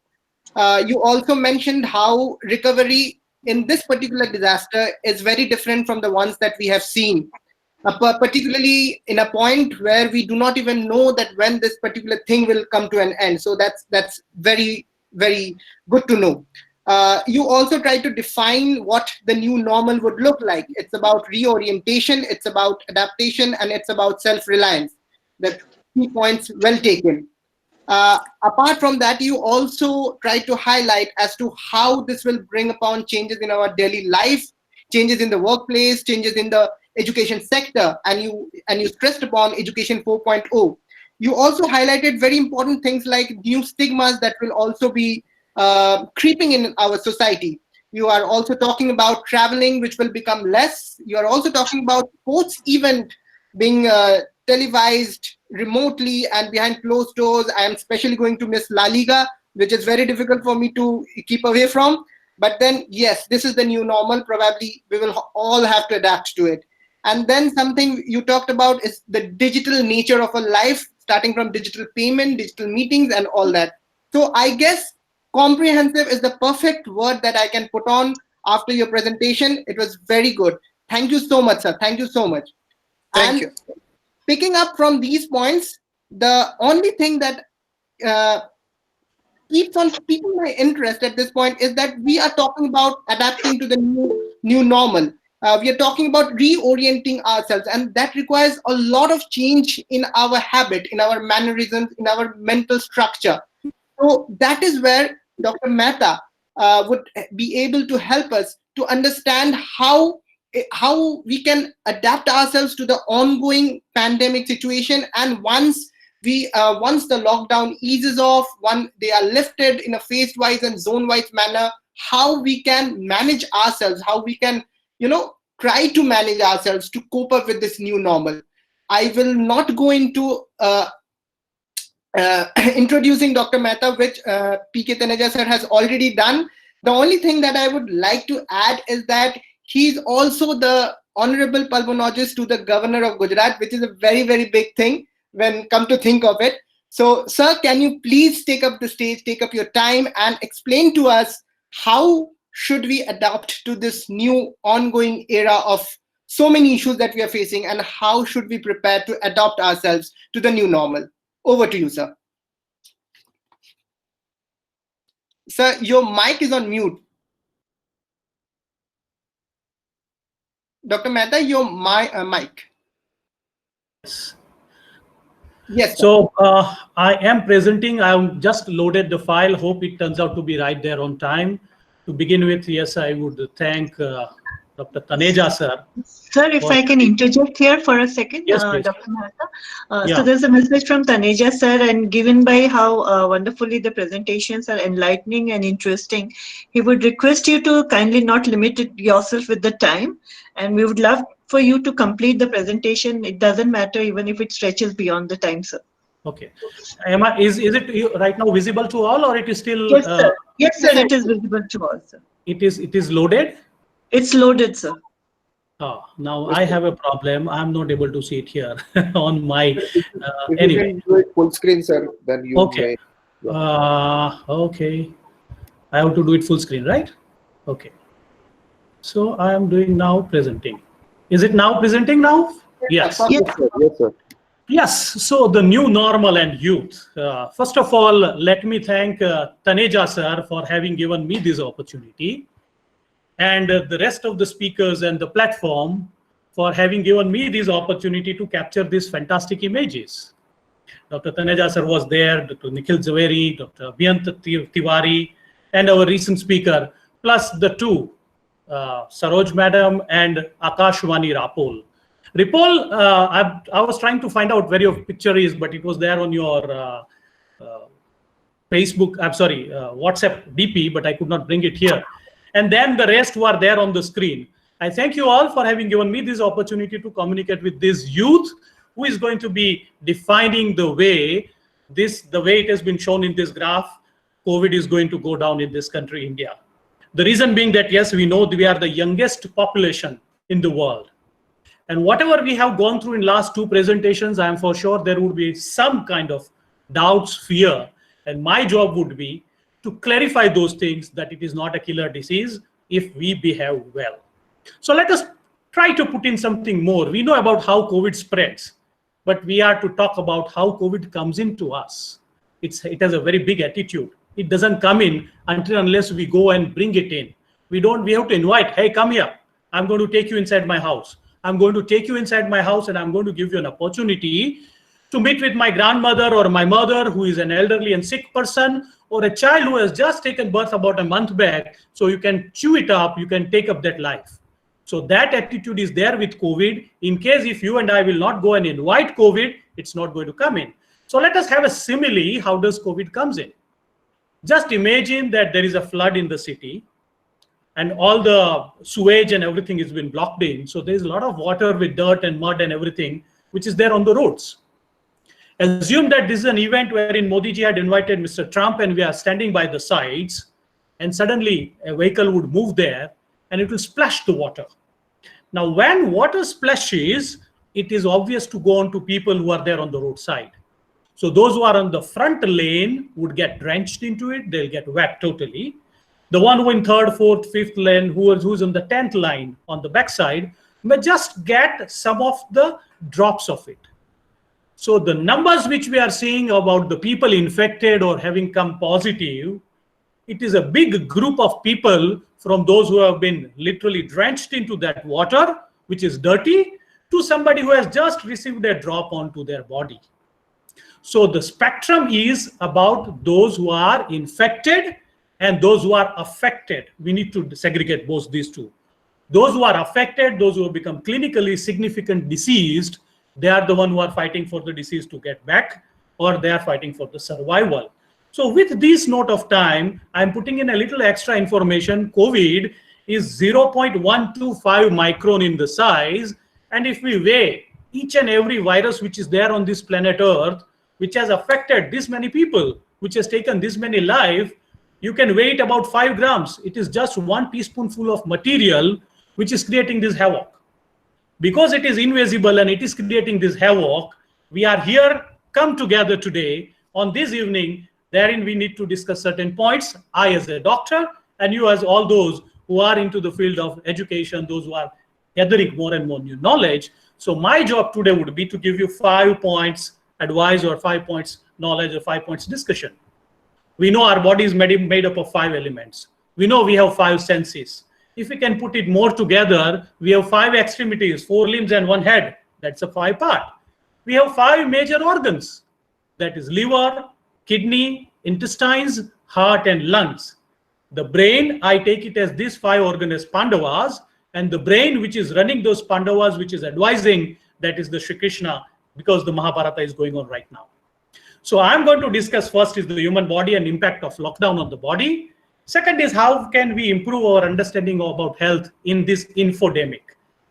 You also mentioned how recovery in this particular disaster is very different from the ones that we have seen, particularly in a point where we do not even know that when this particular thing will come to an end. So that's very good to know. You also try to define what the new normal would look like. It's about reorientation, it's about adaptation, and it's about self-reliance. The 2 points well taken. Apart from that, you also try to highlight as to how this will bring upon changes in our daily life, changes in the workplace, changes in the education sector, and you stressed upon education 4.0. You also highlighted very important things like new stigmas that will also be creeping in our society. You are also talking about traveling, which will become less. You are also talking about sports event being televised remotely and behind closed doors. I am especially going to miss La Liga, which is very difficult for me to keep away from. But then, yes, this is the new normal. Probably we will all have to adapt to it. And then something you talked about is the digital nature of a life, starting from digital payment, digital meetings, and all that. So I guess comprehensive is the perfect word that I can put on after your presentation. It was very good. Thank you so much, sir. Thank you so much. Thank you. Picking up from these points, the only thing that keeps on piquing my interest at this point is that we are talking about adapting to the new normal. We are talking about reorienting ourselves, and that requires a lot of change in our habit, in our mannerisms, in our mental structure. So that is where Dr. Mehta would be able to help us to understand how we can adapt ourselves to the ongoing pandemic situation. And once the lockdown eases off, once they are lifted in a phase-wise and zone-wise manner, how we can manage ourselves, how we can, try to manage ourselves to cope up with this new normal. I will not go into introducing Dr. Mehta, which P.K. Taneja sir has already done. The only thing that I would like to add is that he's also the honorable pulmonologist to the governor of Gujarat, which is a very, very big thing when come to think of it. So, sir, can you please take up the stage, take up your time and explain to us how should we adapt to this new ongoing era of so many issues that we are facing, and how should we prepare to adapt ourselves to the new normal? Over to you, sir. Sir, your mic is on mute. Dr. Mehta, your mic. Yes. Yes. Sir. So I am presenting. I've just loaded the file. Hope it turns out to be right there on time. To begin with, yes, I would thank Dr. Taneja sir. Sir, if I can interject here for a second, yes, please. Dr. Mehta. So there's a message from Taneja sir, and given by how wonderfully the presentations are enlightening and interesting, he would request you to kindly not limit yourself with the time, and we would love for you to complete the presentation. It doesn't matter even if it stretches beyond the time, sir. Okay. Is it right now visible to all, or it is still? Yes, sir. Yes, sir. It is visible to all, sir. It is loaded. It's loaded, sir. Oh, now I have a problem. I'm not able to see it here on my. If anyway, you can do it full screen, sir, then you. Okay. Okay. I have to do it full screen, right? Okay. So I am doing now presenting. Is it now presenting now? Yes. Yes, sir. Yes, sir. Yes, so the new normal and youth. First of all, let me thank Taneja sir for having given me this opportunity, and the rest of the speakers and the platform for having given me this opportunity to capture these fantastic images. Dr. Taneja sir was there, Dr. Nikhil Zaveri, Dr. Abhiyant Tiwari, and our recent speaker, plus the two, Saroj madam and Akashwani Rapol. Ripol, I was trying to find out where your picture is, but it was there on your Facebook, I'm sorry, WhatsApp DP, but I could not bring it here. And then the rest were there on the screen. I thank you all for having given me this opportunity to communicate with this youth who is going to be defining the way it has been shown in this graph, COVID is going to go down in this country, India. The reason being that, yes, we know we are the youngest population in the world. And whatever we have gone through in last two presentations, I am for sure there would be some kind of doubts, fear. And my job would be to clarify those things, that it is not a killer disease if we behave well. So let us try to put in something more. We know about how COVID spreads, but we are to talk about how COVID comes into us. It has a very big attitude. It doesn't come in unless we go and bring it in. We have to invite, hey, come here. I'm going to take you inside my house. I'm going to take you inside my house and I'm going to give you an opportunity to meet with my grandmother or my mother who is an elderly and sick person, or a child who has just taken birth about a month back. So you can chew it up, you can take up that life. So that attitude is there with COVID. In case if you and I will not go and invite COVID, it's not going to come in. So let us have a simile. How does COVID comes in? Just imagine that there is a flood in the city and all the sewage and everything has been blocked in. So there's a lot of water with dirt and mud and everything, which is there on the roads. Assume that this is an event wherein Modi ji had invited Mr. Trump and we are standing by the sides, and suddenly a vehicle would move there and it will splash the water. Now, when water splashes, it is obvious to go on to people who are there on the roadside. So those who are on the front lane would get drenched into it. They'll get wet totally. The one who in third, fourth, fifth lane, who's on the 10th line on the backside, may just get some of the drops of it. So the numbers which we are seeing about the people infected or having come positive, it is a big group of people from those who have been literally drenched into that water, which is dirty, to somebody who has just received a drop onto their body. So the spectrum is about those who are infected and those who are affected. We need to segregate both these two. Those who are affected, those who have become clinically significant deceased, they are the one who are fighting for the disease to get back, or they are fighting for the survival. So with this note of time, I'm putting in a little extra information. COVID is 0.125 micron in the size. And if we weigh each and every virus which is there on this planet Earth, which has affected this many people, which has taken this many lives, you can weigh it about 5 grams. It is just 1 teaspoonful of material which is creating this havoc. Because it is invisible and it is creating this havoc, we are here, come together today on this evening, therein we need to discuss certain points. I as a doctor and you as all those who are into the field of education, those who are gathering more and more new knowledge. So my job today would be to give you 5 points advice or 5 points knowledge or 5 points discussion. We know our body is made up of 5 elements. We know we have 5 senses. If we can put it more together, we have 5 extremities, 4 limbs and 1 head. That's a 5 part. We have 5 major organs. That is liver, kidney, intestines, heart and lungs. The brain, I take it as these 5 organs as Pandavas, and the brain which is running those Pandavas, which is advising, that is the Shri Krishna, because the Mahabharata is going on right now. So I'm going to discuss first is the human body and impact of lockdown on the body. Second is how can we improve our understanding about health in this infodemic.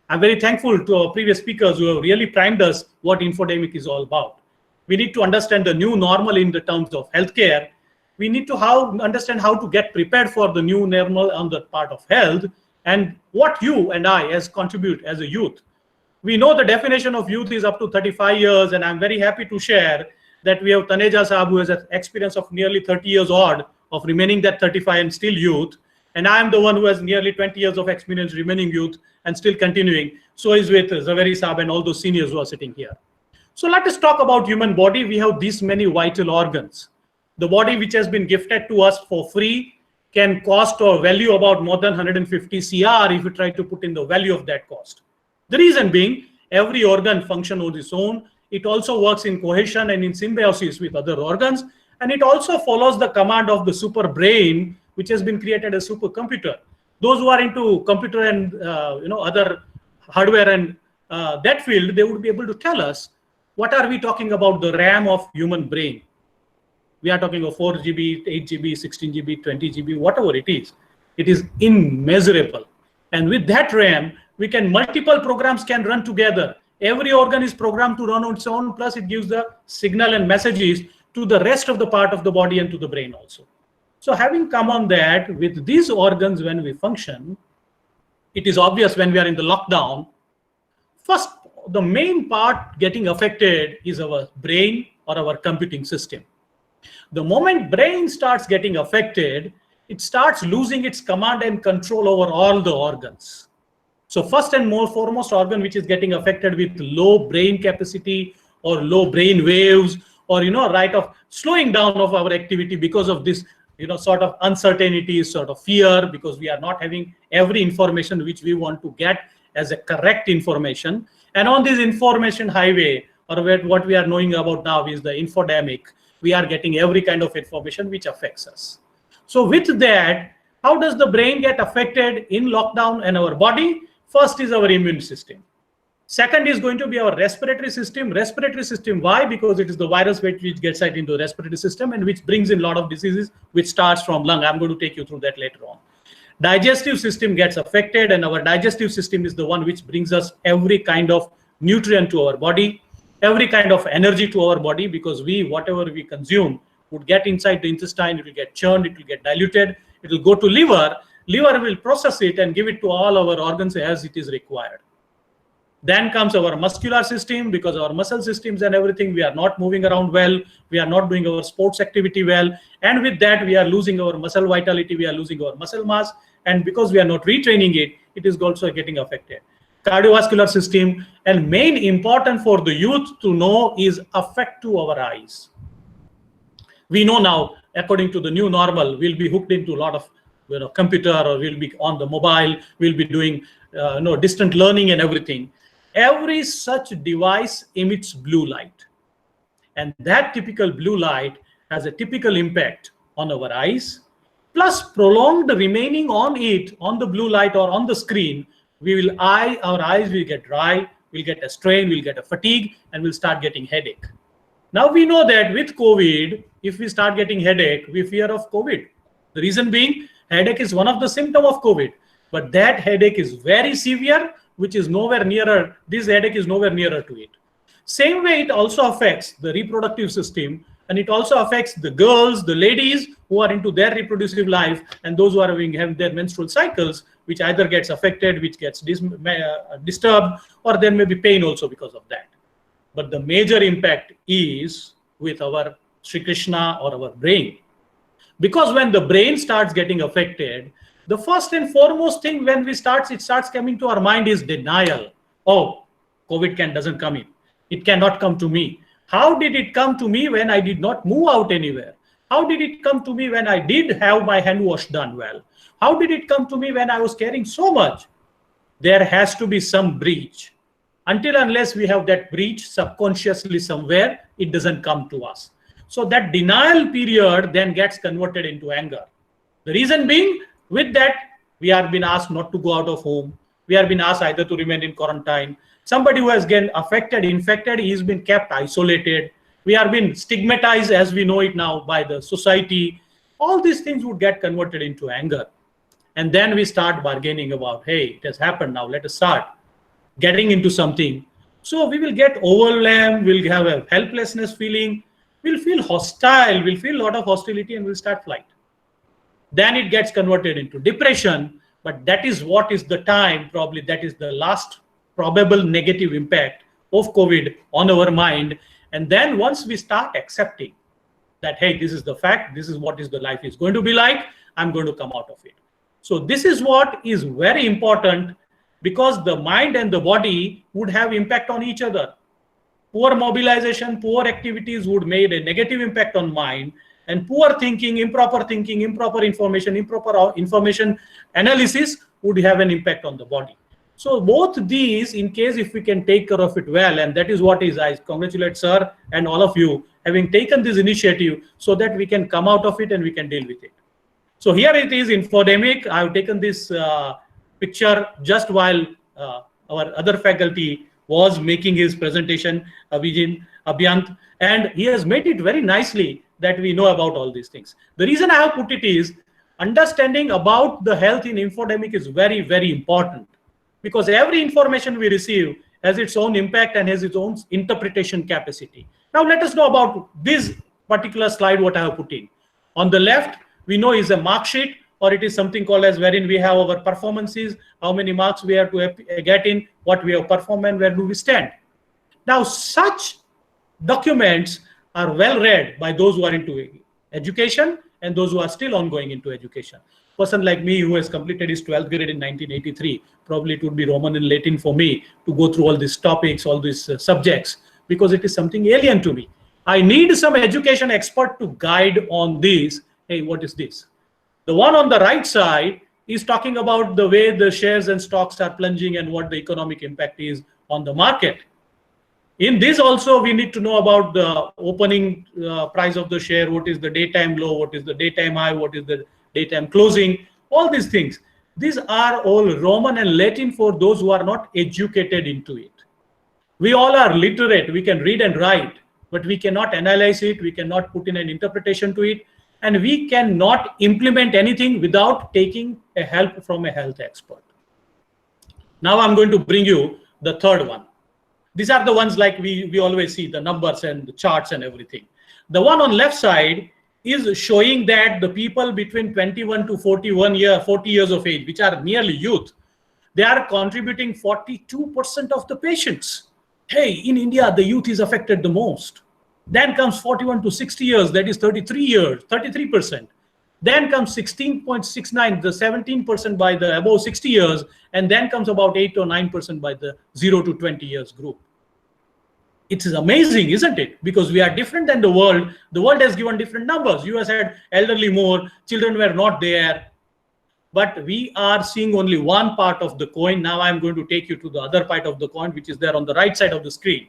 I'm very thankful to our previous speakers who have really primed us what infodemic is all about. We need to understand the new normal in the terms of healthcare. We need to understand how to get prepared for the new normal on the part of health and what you and I as contribute as a youth. We know the definition of youth is up to 35 years, and I'm very happy to share that we have Taneja Saab, who has an experience of nearly 30 years odd of remaining that 35 and still youth. And I am the one who has nearly 20 years of experience remaining youth and still continuing. So is with Zaveri Saab and all those seniors who are sitting here. So let us talk about human body. We have these many vital organs. The body which has been gifted to us for free can cost or value about more than 150 CR if you try to put in the value of that cost. The reason being, every organ functions on its own. It also works in cohesion and in symbiosis with other organs. And it also follows the command of the super brain, which has been created as supercomputer. Those who are into computer and other hardware and that field, they would be able to tell us what are we talking about the RAM of human brain. We are talking of 4 GB, 8 GB, 16 GB, 20 GB, whatever it is. It is immeasurable. And with that RAM, multiple programs can run together. Every organ is programmed to run on its own, plus it gives the signal and messages to the rest of the part of the body and to the brain also. So having come on that, with these organs when we function, it is obvious when we are in the lockdown, first, the main part getting affected is our brain or our computing system. The moment brain starts getting affected, it starts losing its command and control over all the organs. So first and foremost organ which is getting affected with low brain capacity or low brain waves or, right of slowing down of our activity because of this, sort of uncertainty, sort of fear, because we are not having every information which we want to get as a correct information. And on this information highway, or what we are knowing about now is the infodemic, we are getting every kind of information which affects us. So with that, how does the brain get affected in lockdown and our body? First is our immune system. Second is going to be our respiratory system. Respiratory system, why? Because it is the virus which gets into the respiratory system and which brings in a lot of diseases which starts from lung. I'm going to take you through that later on. digestive system gets affected, and our digestive system is the one which brings us every kind of nutrient to our body, every kind of energy to our body, because whatever we consume would get inside the intestine, it will get churned, it will get diluted, it will go to liver will process it and give it to all our organs as it is required. Then comes our muscular system, because our muscle systems and everything, we are not moving around well, we are not doing our sports activity well, and with that we are losing our muscle vitality, we are losing our muscle mass, and because we are not retraining it, it is also getting affected. Cardiovascular system, and main important for the youth to know is affect to our eyes. We know now, according to the new normal, we'll be hooked into a lot of computer, or we'll be on the mobile, we'll be doing distant learning and everything. Every such device emits blue light, and that typical blue light has a typical impact on our eyes, plus prolonged remaining on it, on the blue light or on the screen, our eyes will get dry, we'll get a strain, we'll get a fatigue, and we'll start getting headache. Now we know that with COVID, if we start getting headache, we fear of COVID. The reason being, headache is one of the symptoms of COVID, but that headache is very severe, which is nowhere nearer, this headache is nowhere nearer to it. Same way, it also affects the reproductive system, and it also affects the girls, the ladies who are into their reproductive life, and those who are having their menstrual cycles, which either gets affected, which gets disturbed, or there may be pain also because of that. But the major impact is with our Sri Krishna or our brain. Because when the brain starts getting affected, the first and foremost thing when it starts coming to our mind is denial. Oh, COVID doesn't come in. It cannot come to me. How did it come to me when I did not move out anywhere? How did it come to me when I did have my hand wash done well? How did it come to me when I was carrying so much? There has to be some breach. Until unless we have that breach subconsciously somewhere, it doesn't come to us. So that denial period then gets converted into anger. The reason being, with that, we have been asked not to go out of home. We have been asked either to remain in quarantine. Somebody who has been affected, infected, he's been kept isolated. We have been stigmatized, as we know it now, by the society. All these things would get converted into anger. And then we start bargaining about, hey, it has happened now, let us start getting into something. So we will get overwhelmed, we'll have a helplessness feeling, we'll feel hostile, we'll feel a lot of hostility, and we'll start flight. Then it gets converted into depression, but that is what is the time, probably that is the last probable negative impact of COVID on our mind. And then once we start accepting that, hey, this is the fact, this is what is the life is going to be like, I'm going to come out of it. So this is what is very important, because the mind and the body would have impact on each other. Poor mobilization, poor activities would make a negative impact on mind, and poor thinking, improper information analysis would have an impact on the body. So both these, in case if we can take care of it well, and that is what is, I congratulate sir and all of you having taken this initiative so that we can come out of it and we can deal with it. So here it is, Infodemic. I have taken this picture just while our other faculty was making his presentation, Abhiyant, and he has made it very nicely that we know about all these things. The reason I have put it is, understanding about the health in infodemic is very, very important, because every information we receive has its own impact and has its own interpretation capacity. Now let us know about this particular slide, what I have put in. On the left, we know is a mark sheet, or it is something called as wherein we have our performances, how many marks we have to get in, what we have performed, and where do we stand. Now such documents are well read by those who are into education and those who are still ongoing into education. Person like me who has completed his 12th grade in 1983, probably it would be Roman and Latin for me to go through all these topics, all these subjects, because it is something alien to me. I need some education expert to guide on this. Hey, what is this? The one on the right side is talking about the way the shares and stocks are plunging and what the economic impact is on the market. In this also, we need to know about the opening price of the share, what is the daytime low, what is the daytime high, what is the daytime closing, all these things. These are all Roman and Latin for those who are not educated into it. We all are literate, we can read and write, but we cannot analyze it, we cannot put in an interpretation to it. And we cannot implement anything without taking a help from a health expert. Now I'm going to bring you the third one. These are the ones like we always see, the numbers and the charts and everything. The one on left side is showing that the people between 21 to 40 years of age, which are nearly youth, they are contributing 42% of the patients. Hey, in India, the youth is affected the most. Then comes 41 to 60 years, that is 33%. Then comes 16.69, the 17% by the above 60 years, and then comes about 8 or 9% by the 0 to 20 years group. It is amazing, isn't it? Because we are different than the world. The world has given different numbers. US had elderly more, children were not there. But we are seeing only one part of the coin. Now I'm going to take you to the other part of the coin, which is there on the right side of the screen.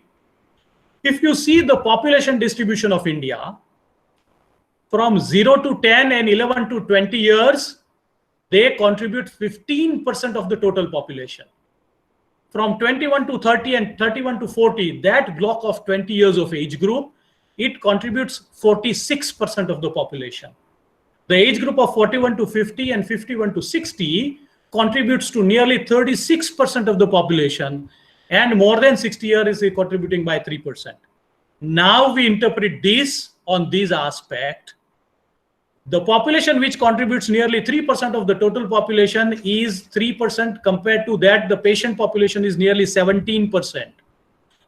If you see the population distribution of India, from 0 to 10 and 11 to 20 years, they contribute 15% of the total population. From 21 to 30 and 31 to 40, that block of 20 years of age group, it contributes 46% of the population. The age group of 41 to 50 and 51 to 60 contributes to nearly 36% of the population, and more than 60 years is contributing by 3%. Now we interpret this on this aspect. The population which contributes nearly 3% of the total population is 3%. Compared to that, the patient population is nearly 17%.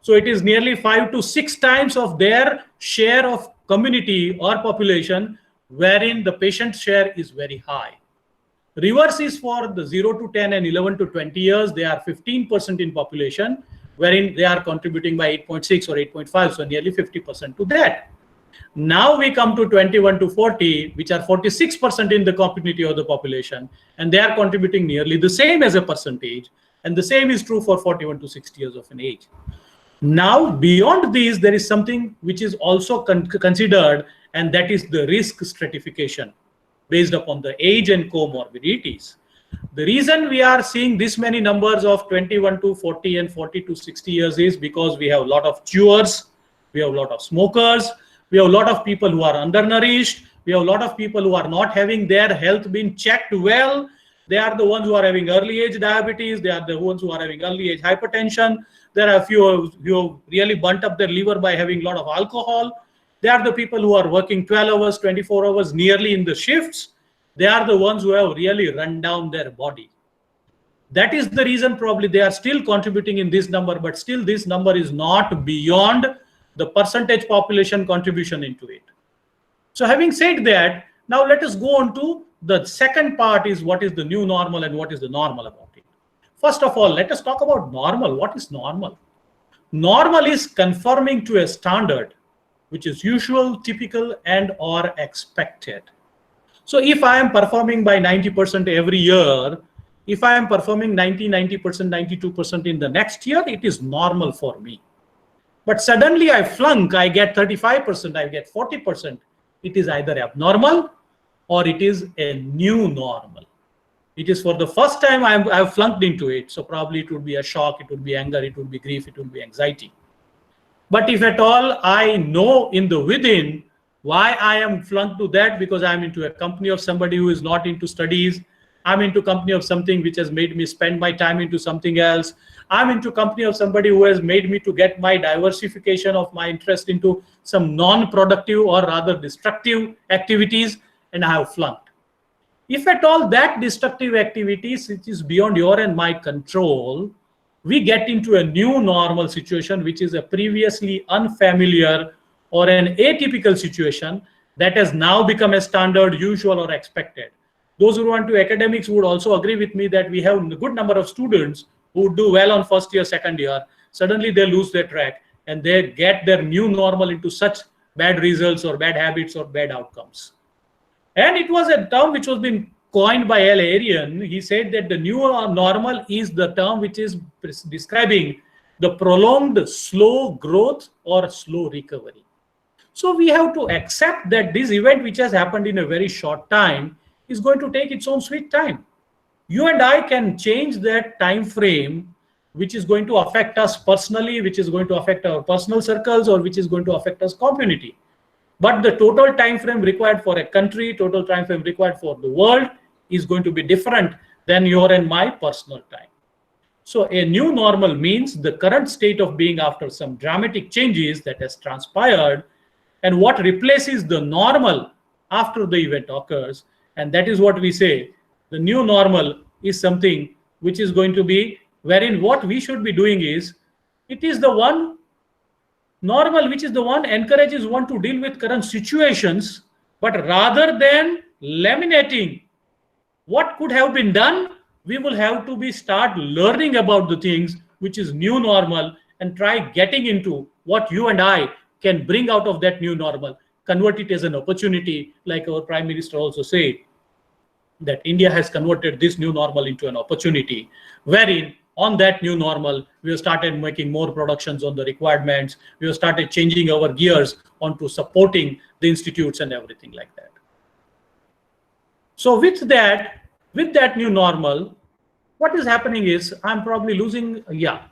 So it is nearly 5 to 6 times of their share of community or population, wherein the patient share is very high. Reverse is for the 0 to 10 and 11 to 20 years. They are 15% in population, wherein they are contributing by 8.6 or 8.5, so nearly 50% to that. Now we come to 21 to 40, which are 46% in the community of the population, and they are contributing nearly the same as a percentage, and the same is true for 41 to 60 years of an age. Now, beyond these, there is something which is also considered, and that is the risk stratification based upon the age and comorbidities. The reason we are seeing this many numbers of 21 to 40 and 40 to 60 years is because we have a lot of chewers, we have a lot of smokers, we have a lot of people who are undernourished, we have a lot of people who are not having their health been checked well. They are the ones who are having early age diabetes, they are the ones who are having early age hypertension. There are a few who really burnt up their liver by having a lot of alcohol. They are the people who are working 12 hours, 24 hours nearly in the shifts. They are the ones who have really run down their body. That is the reason probably they are still contributing in this number, but still this number is not beyond the percentage population contribution into it. So having said that, now let us go on to the second part, is what is the new normal and what is the normal about it. First of all, let us talk about normal. What is normal? Normal is conforming to a standard, which is usual, typical, and or expected. So if I am performing by 90% every year, if I am performing 90%, 92% in the next year, it is normal for me. But suddenly I flunk, I get 35%, I get 40%. It is either abnormal or it is a new normal. It is for the first time I've flunked into it. So probably it would be a shock, it would be anger, it would be grief, it would be anxiety. But if at all I know in the within why I am flunked to that, because I'm into a company of somebody who is not into studies, I'm into company of something which has made me spend my time into something else, I'm into company of somebody who has made me to get my diversification of my interest into some non-productive or rather destructive activities, and I have flunked. If at all that destructive activities, which is beyond your and my control, we get into a new normal situation, which is a previously unfamiliar or an atypical situation that has now become a standard, usual, or expected. Those who want to academics would also agree with me that we have a good number of students who do well on first year, second year. Suddenly they lose their track and they get their new normal into such bad results or bad habits or bad outcomes. And it was a term which was being coined by L. Arian. He said that the new normal is the term which is describing the prolonged slow growth or slow recovery. So we have to accept that this event which has happened in a very short time is going to take its own sweet time. You and I can change that time frame, which is going to affect us personally, which is going to affect our personal circles, or which is going to affect us community. But the total time frame required for a country, total time frame required for the world is going to be different than your and my personal time. So a new normal means the current state of being after some dramatic changes that has transpired, and what replaces the normal after the event occurs. And that is what we say. The new normal is something which is going to be wherein what we should be doing is, it is the one normal which is the one encourages one to deal with current situations, but rather than laminating what could have been done, we will have to be start learning about the things which is new normal and try getting into what you and I can bring out of that new normal, convert it as an opportunity, like our Prime Minister also said, that India has converted this new normal into an opportunity, wherein on that new normal, we have started making more productions on the requirements. We have started changing our gears onto supporting the institutes and everything like that. So with that new normal, what is happening is, I'm probably losing, yeah.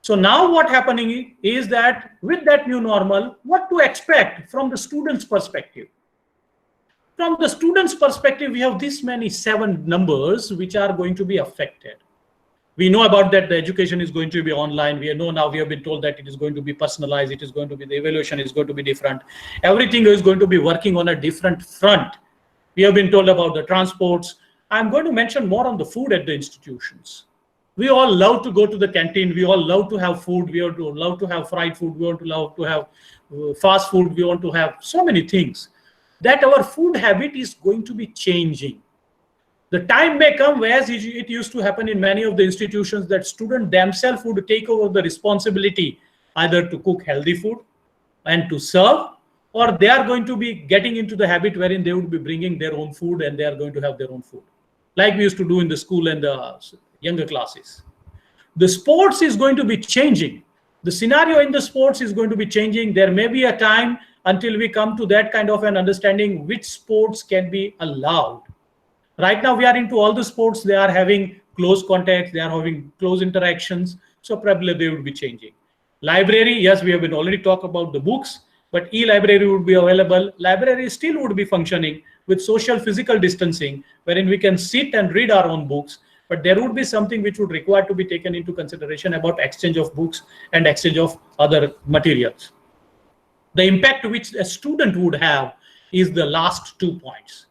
So now what happening is that with that new normal, what to expect from the student's perspective? From the student's perspective, we have this many 7 numbers which are going to be affected. We know about that the education is going to be online. We know now, we have been told that it is going to be personalized. It is going to be, the evaluation is going to be different. Everything is going to be working on a different front. We have been told about the transports. I'm going to mention more on the food at the institutions. We all love to go to the canteen. We all love to have food. We all love to have fried food. We want to love to have fast food. We want to have so many things. That our food habit is going to be changing. The time may come, as it used to happen in many of the institutions, that students themselves would take over the responsibility either to cook healthy food and to serve, or they are going to be getting into the habit wherein they would be bringing their own food and they are going to have their own food, like we used to do in the school and the younger classes. The sports is going to be changing. The scenario in the sports is going to be changing. There may be a time until we come to that kind of an understanding which sports can be allowed. Right now, we are into all the sports. They are having close contacts. They are having close interactions. So probably they would be changing. Library, yes, we have been already talked about the books, but e-library would be available. Library still would be functioning with social physical distancing, wherein we can sit and read our own books. But there would be something which would require to be taken into consideration about exchange of books and exchange of other materials. The impact which a student would have is the last 2 points.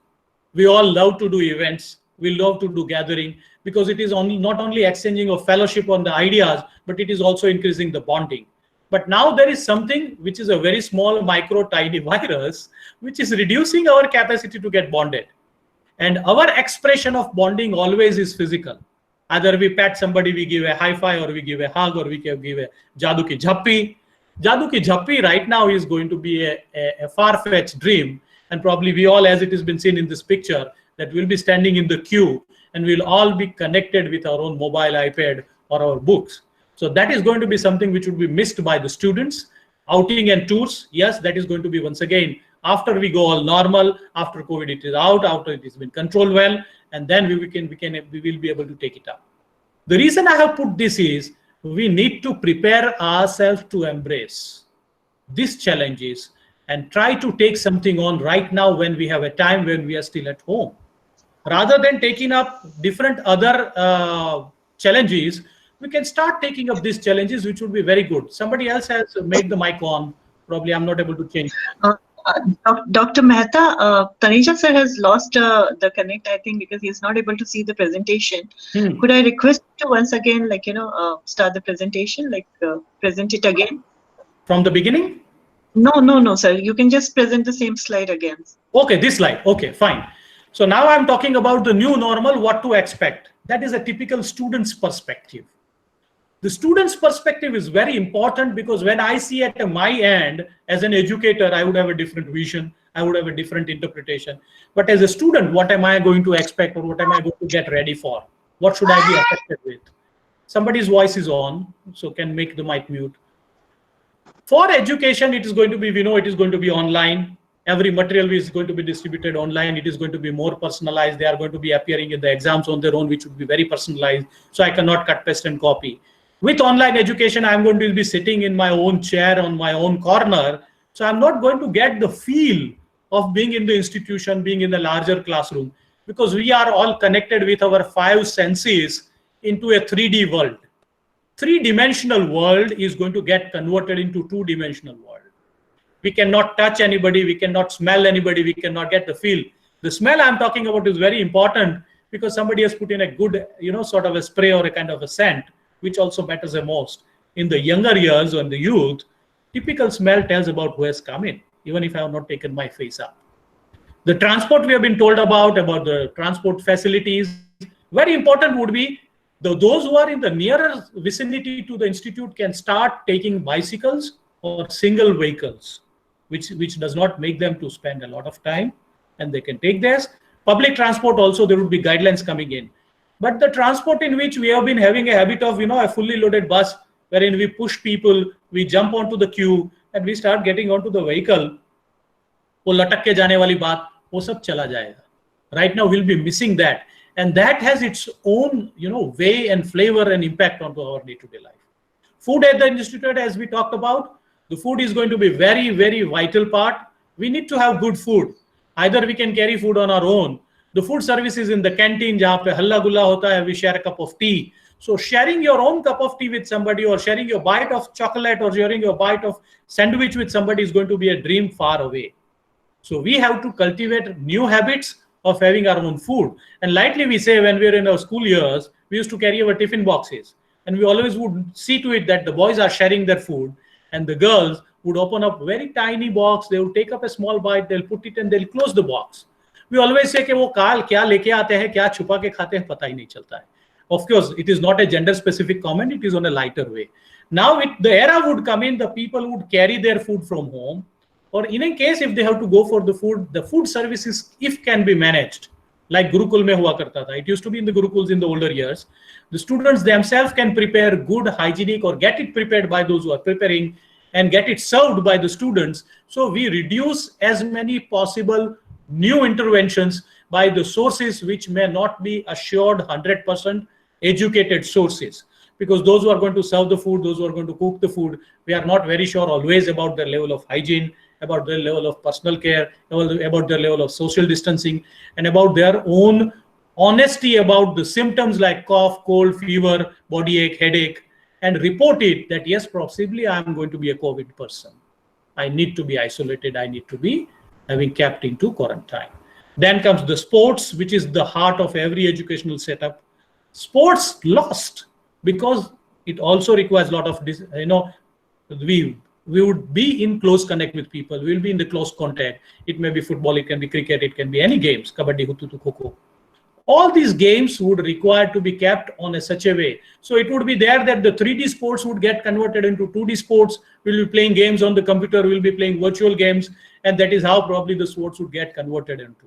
We all love to do events. We love to do gathering because it is not only exchanging of fellowship on the ideas, but it is also increasing the bonding. But now there is something which is a very small micro tiny virus, which is reducing our capacity to get bonded. And our expression of bonding always is physical. Either we pat somebody, we give a high five, or we give a hug, or we give a jadoo ki jhappi. Jadoo ki jhappi right now is going to be a far-fetched dream. And probably we all, as it has been seen in this picture, that we'll be standing in the queue and we'll all be connected with our own mobile, iPad, or our books. So that is going to be something which would be missed by the students. Outing and tours, yes, that is going to be once again, after we go all normal, after COVID it is out, after it has been controlled well, and then we will be able to take it up. The reason I have put this is, we need to prepare ourselves to embrace these challenges and try to take something on right now when we have a time when we are still at home. Rather than taking up different other challenges, we can start taking up these challenges, which would be very good. Somebody else has made the mic on. Probably I'm not able to change. Dr. Mehta, Tanisha sir has lost the connect, I think, because he's not able to see the presentation. Could I request you to once again, start the presentation, present it again? From the beginning? No, sir. You can just present the same slide again. Okay, this slide. Okay, fine. So now I'm talking about the new normal, what to expect. That is a typical student's perspective. The student's perspective is very important because when I see at my end, as an educator, I would have a different vision. I would have a different interpretation. But as a student, what am I going to expect, or what am I going to get ready for? What should I be affected with? Somebody's voice is on, so can make the mic mute. For education, it is going to be, we know it is going to be online. Every material is going to be distributed online. It is going to be more personalized. They are going to be appearing in the exams on their own, which would be very personalized. So I cannot cut, paste, and copy. With online education, I'm going to be sitting in my own chair on my own corner. So I'm not going to get the feel of being in the institution, being in the larger classroom, because we are all connected with our 5 senses into a 3D world. 3-dimensional world is going to get converted into 2-dimensional world. We cannot touch anybody, we cannot smell anybody, we cannot get the feel. The smell I'm talking about is very important because somebody has put in a good, sort of a spray or a kind of a scent, which also matters the most. In the younger years or in the youth, typical smell tells about who has come in, even if I have not taken my face up. The transport we have been told about the transport facilities, very important would be those who are in the nearer vicinity to the institute can start taking bicycles or single vehicles, which does not make them to spend a lot of time, and they can take theirs. Public transport also, there would be guidelines coming in. But the transport in which we have been having a habit of, a fully loaded bus, wherein we push people, we jump onto the queue, and we start getting onto the vehicle, वो लटक के जाने वाली बात, वो सब चला जाएगा. Right now, we'll be missing that. And that has its own, way and flavor and impact onto our day-to-day life. Food at the institute, as we talked about, the food is going to be very, very vital part. We need to have good food. Either we can carry food on our own. The food service is in the canteen, jahan pe halla gulla hota hai, we share a cup of tea. So sharing your own cup of tea with somebody, or sharing your bite of chocolate, or sharing your bite of sandwich with somebody is going to be a dream far away. So we have to cultivate new habits of having our own food. And lightly we say, when we were in our school years, we used to carry our tiffin boxes. And we always would see to it that the boys are sharing their food, and the girls would open up a very tiny box. They would take up a small bite, they'll put it, and they'll close the box. We always say कि वो काल क्या लेके आते हैं, क्या छुपा के खाते हैं, पता ही नहीं चलता है. Of course, it is not a gender-specific comment. It is on a lighter way. Now, the era would come in, the people would carry their food from home, or in a case, if they have to go for the food services, if can be managed, like Gurukul mein hua karta tha. It used to be in the Gurukuls in the older years. The students themselves can prepare good, hygienic, or get it prepared by those who are preparing, and get it served by the students. So we reduce as many possible new interventions by the sources which may not be assured 100% educated sources. Because those who are going to serve the food, those who are going to cook the food, we are not very sure always about their level of hygiene, about their level of personal care, about their level of social distancing, and about their own honesty about the symptoms like cough, cold, fever, body ache, headache, and report it that yes, possibly I am going to be a COVID person. I need to be isolated. I need to be having kept into quarantine. Then comes the sports, which is the heart of every educational setup. Sports lost because it also requires a lot of, we would be in close connect with people. We will be in the close contact. It may be football, it can be cricket, it can be any games, kabaddi, hutu, kho. All these games would require to be kept on such a way. So it would be there that the 3D sports would get converted into 2D sports. We'll be playing games on the computer. We'll be playing virtual games. And that is how probably the sports would get converted into.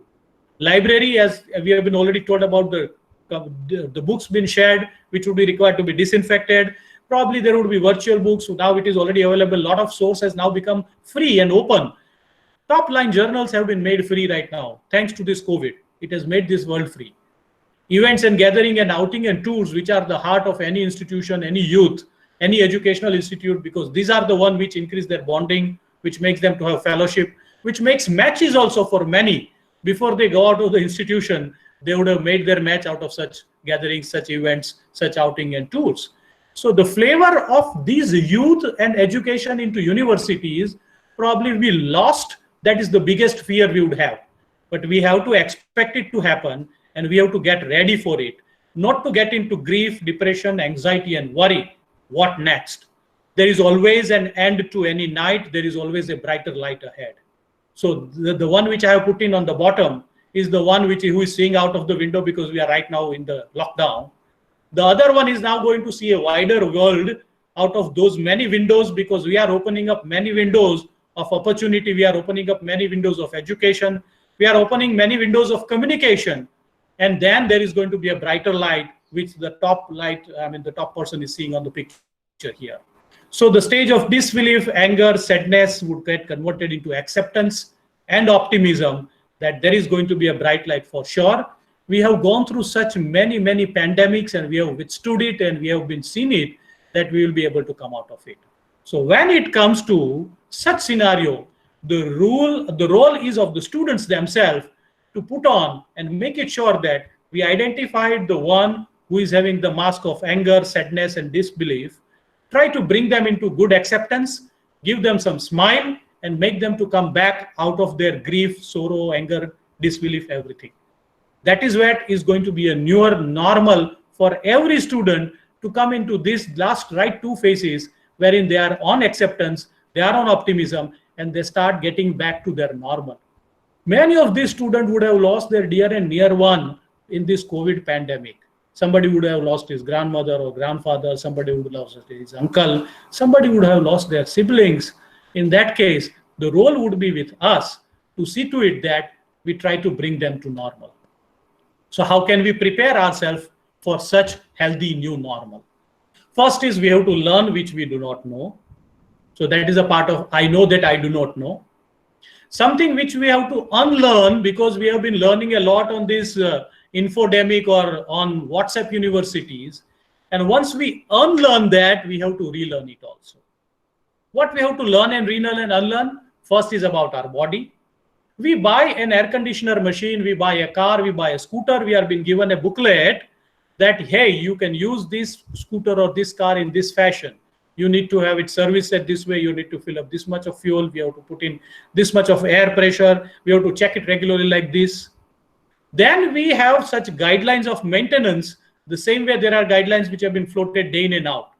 Library, as we have been already told about the books being shared, which would be required to be disinfected. Probably there would be virtual books. So now it is already available. A lot of source has now become free and open. Top line journals have been made free right now. Thanks to this COVID. It has made this world free. Events and gathering and outing and tours, which are the heart of any institution, any youth, any educational institute, because these are the one which increase their bonding, which makes them to have fellowship, which makes matches also for many. Before they go out of the institution, they would have made their match out of such gatherings, such events, such outing and tours. So the flavor of these youth and education into universities probably be lost. That is the biggest fear we would have. But we have to expect it to happen, and we have to get ready for it, not to get into grief, depression, anxiety, and worry. What next? There is always an end to any night. There is always a brighter light ahead. So the one which I have put in on the bottom is the one who is seeing out of the window because we are right now in the lockdown. The other one is now going to see a wider world out of those many windows, because we are opening up many windows of opportunity. We are opening up many windows of education. We are opening many windows of communication. And then there is going to be a brighter light, which the top person is seeing on the picture here. So the stage of disbelief, anger, sadness would get converted into acceptance and optimism that there is going to be a bright light for sure. We have gone through such many pandemics, and we have withstood it, and we have been seen it, that we will be able to come out of it. So when it comes to such scenario, the role is of the students themselves to put on and make it sure that we identified the one who is having the mask of anger, sadness, and disbelief, try to bring them into good acceptance, give them some smile, and make them to come back out of their grief, sorrow, anger, disbelief, everything. That is what is going to be a newer normal for every student to come into this last right two phases, wherein they are on acceptance, they are on optimism, and they start getting back to their normal. Many of these students would have lost their dear and near one in this COVID pandemic. Somebody would have lost his grandmother or grandfather, somebody would have lost his uncle, somebody would have lost their siblings. In that case, the role would be with us to see to it that we try to bring them to normal. So how can we prepare ourselves for such healthy new normal? First is we have to learn which we do not know. So that is a part of I know that I do not know. Something which we have to unlearn, because we have been learning a lot on this Infodemic or on WhatsApp universities. And once we unlearn that, we have to relearn it also. What we have to learn and relearn and unlearn, first is about our body. We buy an air conditioner machine, we buy a car, we buy a scooter, we are being given a booklet that, hey, you can use this scooter or this car in this fashion. You need to have it serviced this way, you need to fill up this much of fuel, we have to put in this much of air pressure, we have to check it regularly like this. Then we have such guidelines of maintenance, the same way there are guidelines which have been floated day in and out.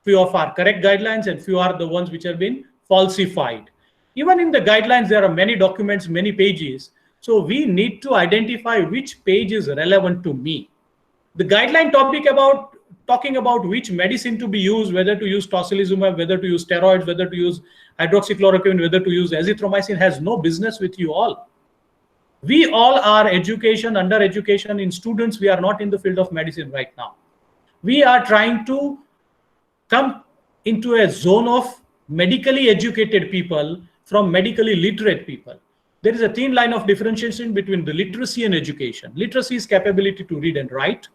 Few of are correct guidelines and few are the ones which have been falsified. Even in the guidelines, there are many documents, many pages. So we need to identify which page is relevant to me. The guideline topic about talking about which medicine to be used, whether to use tocilizumab, whether to use steroids, whether to use hydroxychloroquine, whether to use azithromycin, has no business with you all. We all are under education in students. We are not in the field of medicine right now. We are trying to come into a zone of medically educated people from medically literate people. There is a thin line of differentiation between the literacy and education. Literacy is capability to read and write.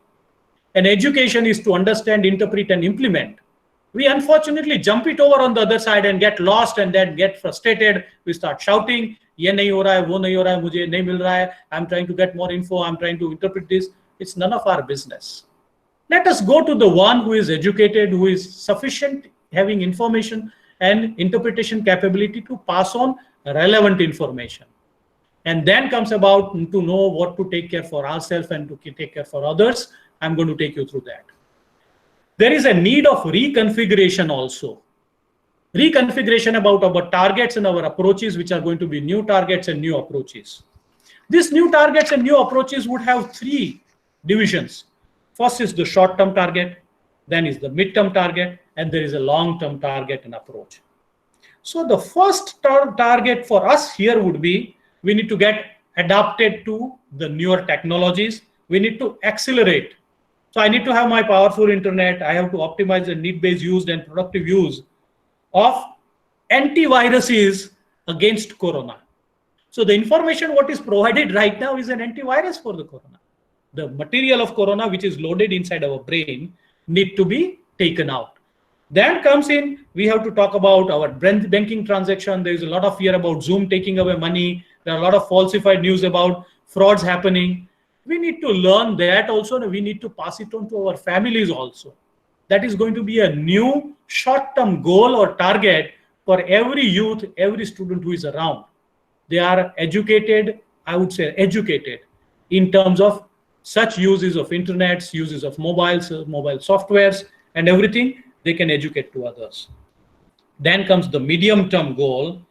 And education is to understand, interpret, and implement. We unfortunately jump it over on the other side and get lost and then get frustrated. We start shouting, ye nahi ho raha hai, wo nahi ho raha hai, mujhe nahi mil raha hai, I'm trying to get more info, I'm trying to interpret this. It's none of our business. Let us go to the one who is educated, who is sufficient, having information and interpretation capability to pass on relevant information. And then comes about to know what to take care for ourselves and to take care for others. I'm going to take you through that. There is a need of reconfiguration also. Reconfiguration about our targets and our approaches, which are going to be new targets and new approaches. These new targets and new approaches would have three divisions. First is the short-term target, then is the mid-term target, and there is a long-term target and approach. So the first target for us here would be, we need to get adapted to the newer technologies. We need to accelerate. So I need to have my powerful internet. I have to optimize the need-based use and productive use of antiviruses against corona. So the information what is provided right now is an antivirus for the corona. The material of corona which is loaded inside our brain need to be taken out. Then comes in, we have to talk about our banking transaction. There is a lot of fear about Zoom taking away money. There are a lot of falsified news about frauds happening. We need to learn that also, and we need to pass it on to our families also. That is going to be a new short-term goal or target for every youth, every student who is around. They are educated, I would say educated, in terms of such uses of internets, uses of mobiles, mobile softwares, and everything, they can educate to others. Then comes the medium-term goal,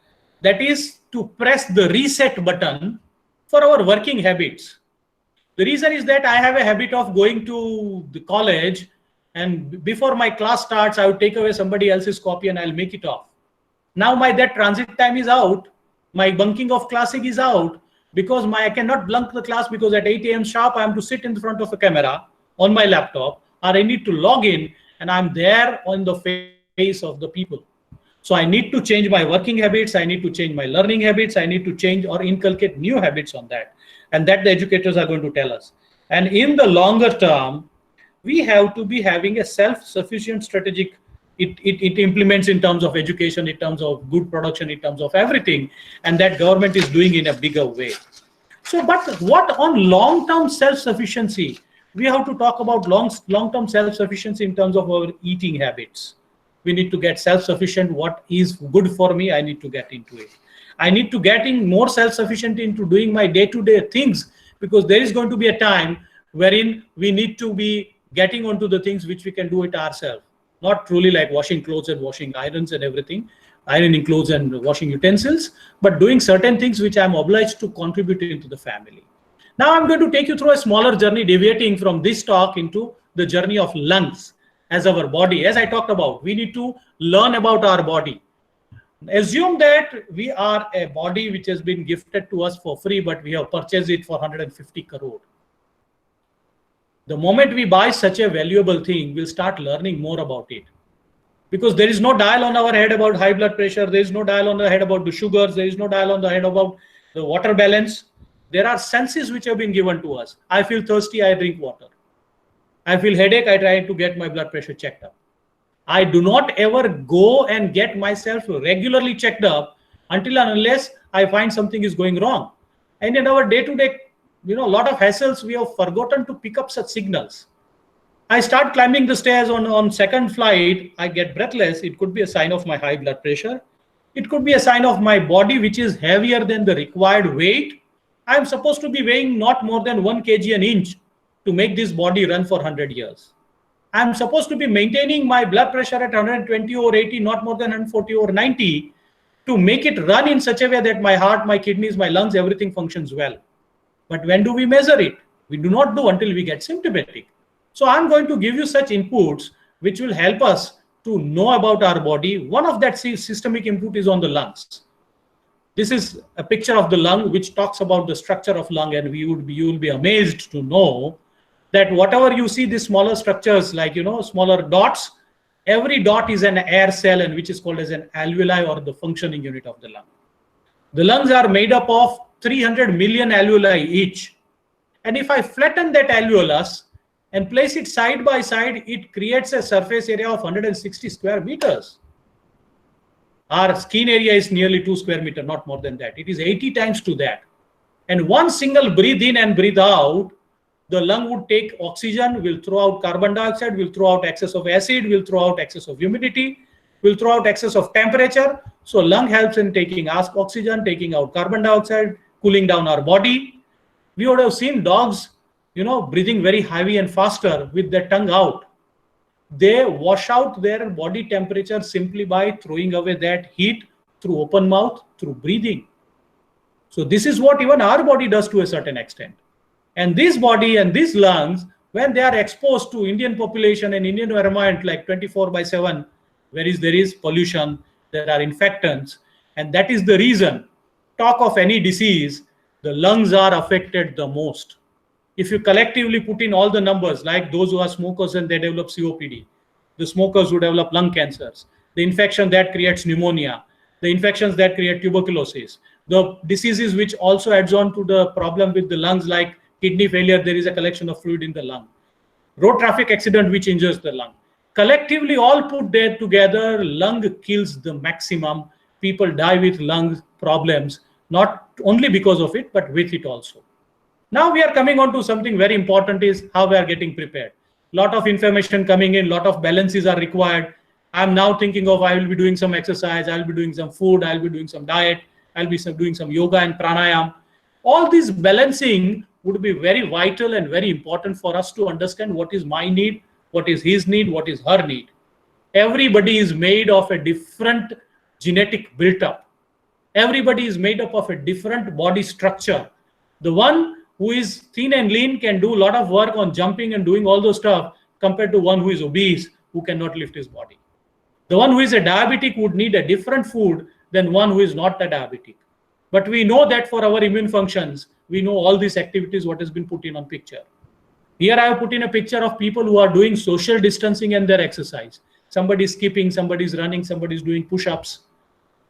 that is to press the reset button for our working habits. The reason is that I have a habit of going to the college, and before my class starts, I would take away somebody else's copy and I'll make it off. Now that transit time is out, my bunking of classing is out, because I cannot bunk the class, because at 8 a.m. sharp, I am to sit in front of a camera on my laptop, or I need to log in, and I'm there on the face of the people. So I need to change my working habits, I need to change my learning habits, I need to change or inculcate new habits on that. And that the educators are going to tell us. And in the longer term, we have to be having a self-sufficient strategic it implements in terms of education, in terms of good production, in terms of everything, and that government is doing in a bigger way. So, but what on long-term self-sufficiency? We have to talk about long-term self-sufficiency in terms of our eating habits. We need to get self-sufficient. What is good for me, I need to get into it. I need to get in more self-sufficient into doing my day-to-day things, because there is going to be a time wherein we need to be getting onto the things which we can do it ourselves. Not truly like washing clothes and washing irons and everything, ironing clothes and washing utensils, but doing certain things which I'm obliged to contribute into the family. Now I'm going to take you through a smaller journey, deviating from this talk into the journey of lungs as our body. As I talked about, we need to learn about our body. Assume that we are a body which has been gifted to us for free, but we have purchased it for 150 crore. The moment we buy such a valuable thing, we'll start learning more about it. Because there is no dial on our head about high blood pressure, there is no dial on the head about the sugars, there is no dial on the head about the water balance. There are senses which have been given to us. I feel thirsty, I drink water. I feel headache, I try to get my blood pressure checked up. I do not ever go and get myself regularly checked up until and unless I find something is going wrong. And in our day-to-day, a lot of hassles, we have forgotten to pick up such signals. I start climbing the stairs on second flight, I get breathless. It could be a sign of my high blood pressure. It could be a sign of my body which is heavier than the required weight. I'm supposed to be weighing not more than 1 kg an inch to make this body run for 100 years. I'm supposed to be maintaining my blood pressure at 120 over 80, not more than 140 over 90, to make it run in such a way that my heart, my kidneys, my lungs, everything functions well. But when do we measure it? We do not do until we get symptomatic. So I'm going to give you such inputs which will help us to know about our body. One of that systemic input is on the lungs. This is a picture of the lung which talks about the structure of lung, and you will be amazed to know that whatever you see, these smaller structures like, smaller dots, every dot is an air cell, and which is called as an alveoli, or the functioning unit of the lung. The lungs are made up of 300 million alveoli each. And if I flatten that alveolus and place it side by side, it creates a surface area of 160 square meters. Our skin area is nearly 2 square meters, not more than that. It is 80 times to that. And one single breathe in and breathe out, the lung would take oxygen, will throw out carbon dioxide, will throw out excess of acid, will throw out excess of humidity, will throw out excess of temperature. So lung helps in taking oxygen, taking out carbon dioxide, cooling down our body. We would have seen dogs, breathing very heavy and faster with their tongue out. They wash out their body temperature simply by throwing away that heat through open mouth, through breathing. So this is what even our body does to a certain extent. And this body and these lungs, when they are exposed to Indian population and Indian environment like 24/7, there is pollution, there are infectants, and that is the reason, talk of any disease, the lungs are affected the most. If you collectively put in all the numbers, like those who are smokers and they develop COPD, the smokers who develop lung cancers, the infection that creates pneumonia, the infections that create tuberculosis, the diseases which also adds on to the problem with the lungs like kidney failure, there is a collection of fluid in the lung. Road traffic accident which injures the lung. Collectively all put there together, lung kills the maximum. People die with lung problems, not only because of it, but with it also. Now we are coming on to something very important, is how we are getting prepared. Lot of information coming in, lot of balances are required. I'm now thinking of, I will be doing some exercise, I'll be doing some food, I'll be doing some diet, I'll be doing some yoga and pranayam. All this balancing would be very vital and very important for us to understand what is my need, what is his need, what is her need. Everybody is made of a different genetic build-up. Everybody is made up of a different body structure. The one who is thin and lean can do a lot of work on jumping and doing all those stuff compared to one who is obese, who cannot lift his body. The one who is a diabetic would need a different food than one who is not a diabetic. But we know that for our immune functions, we know all these activities, what has been put in on picture. Here I have put in a picture of people who are doing social distancing and their exercise. Somebody is skipping, somebody is running, somebody is doing push-ups.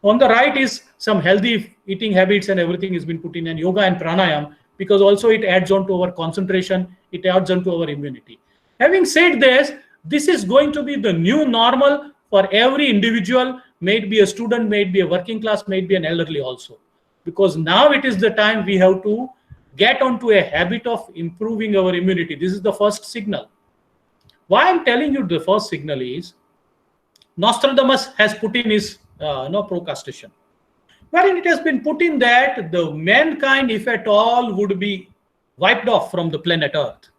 On the right is some healthy eating habits, and everything has been put in, and yoga and pranayam, because also it adds on to our concentration, it adds on to our immunity. Having said this, this is going to be the new normal for every individual, may it be a student, may it be a working class, may it be an elderly also. Because now it is the time we have to get onto a habit of improving our immunity. This is the first signal. Why I'm telling you the first signal is, Nostradamus has put in his procrastination, wherein it has been put in that the mankind, if at all, would be wiped off from the planet Earth.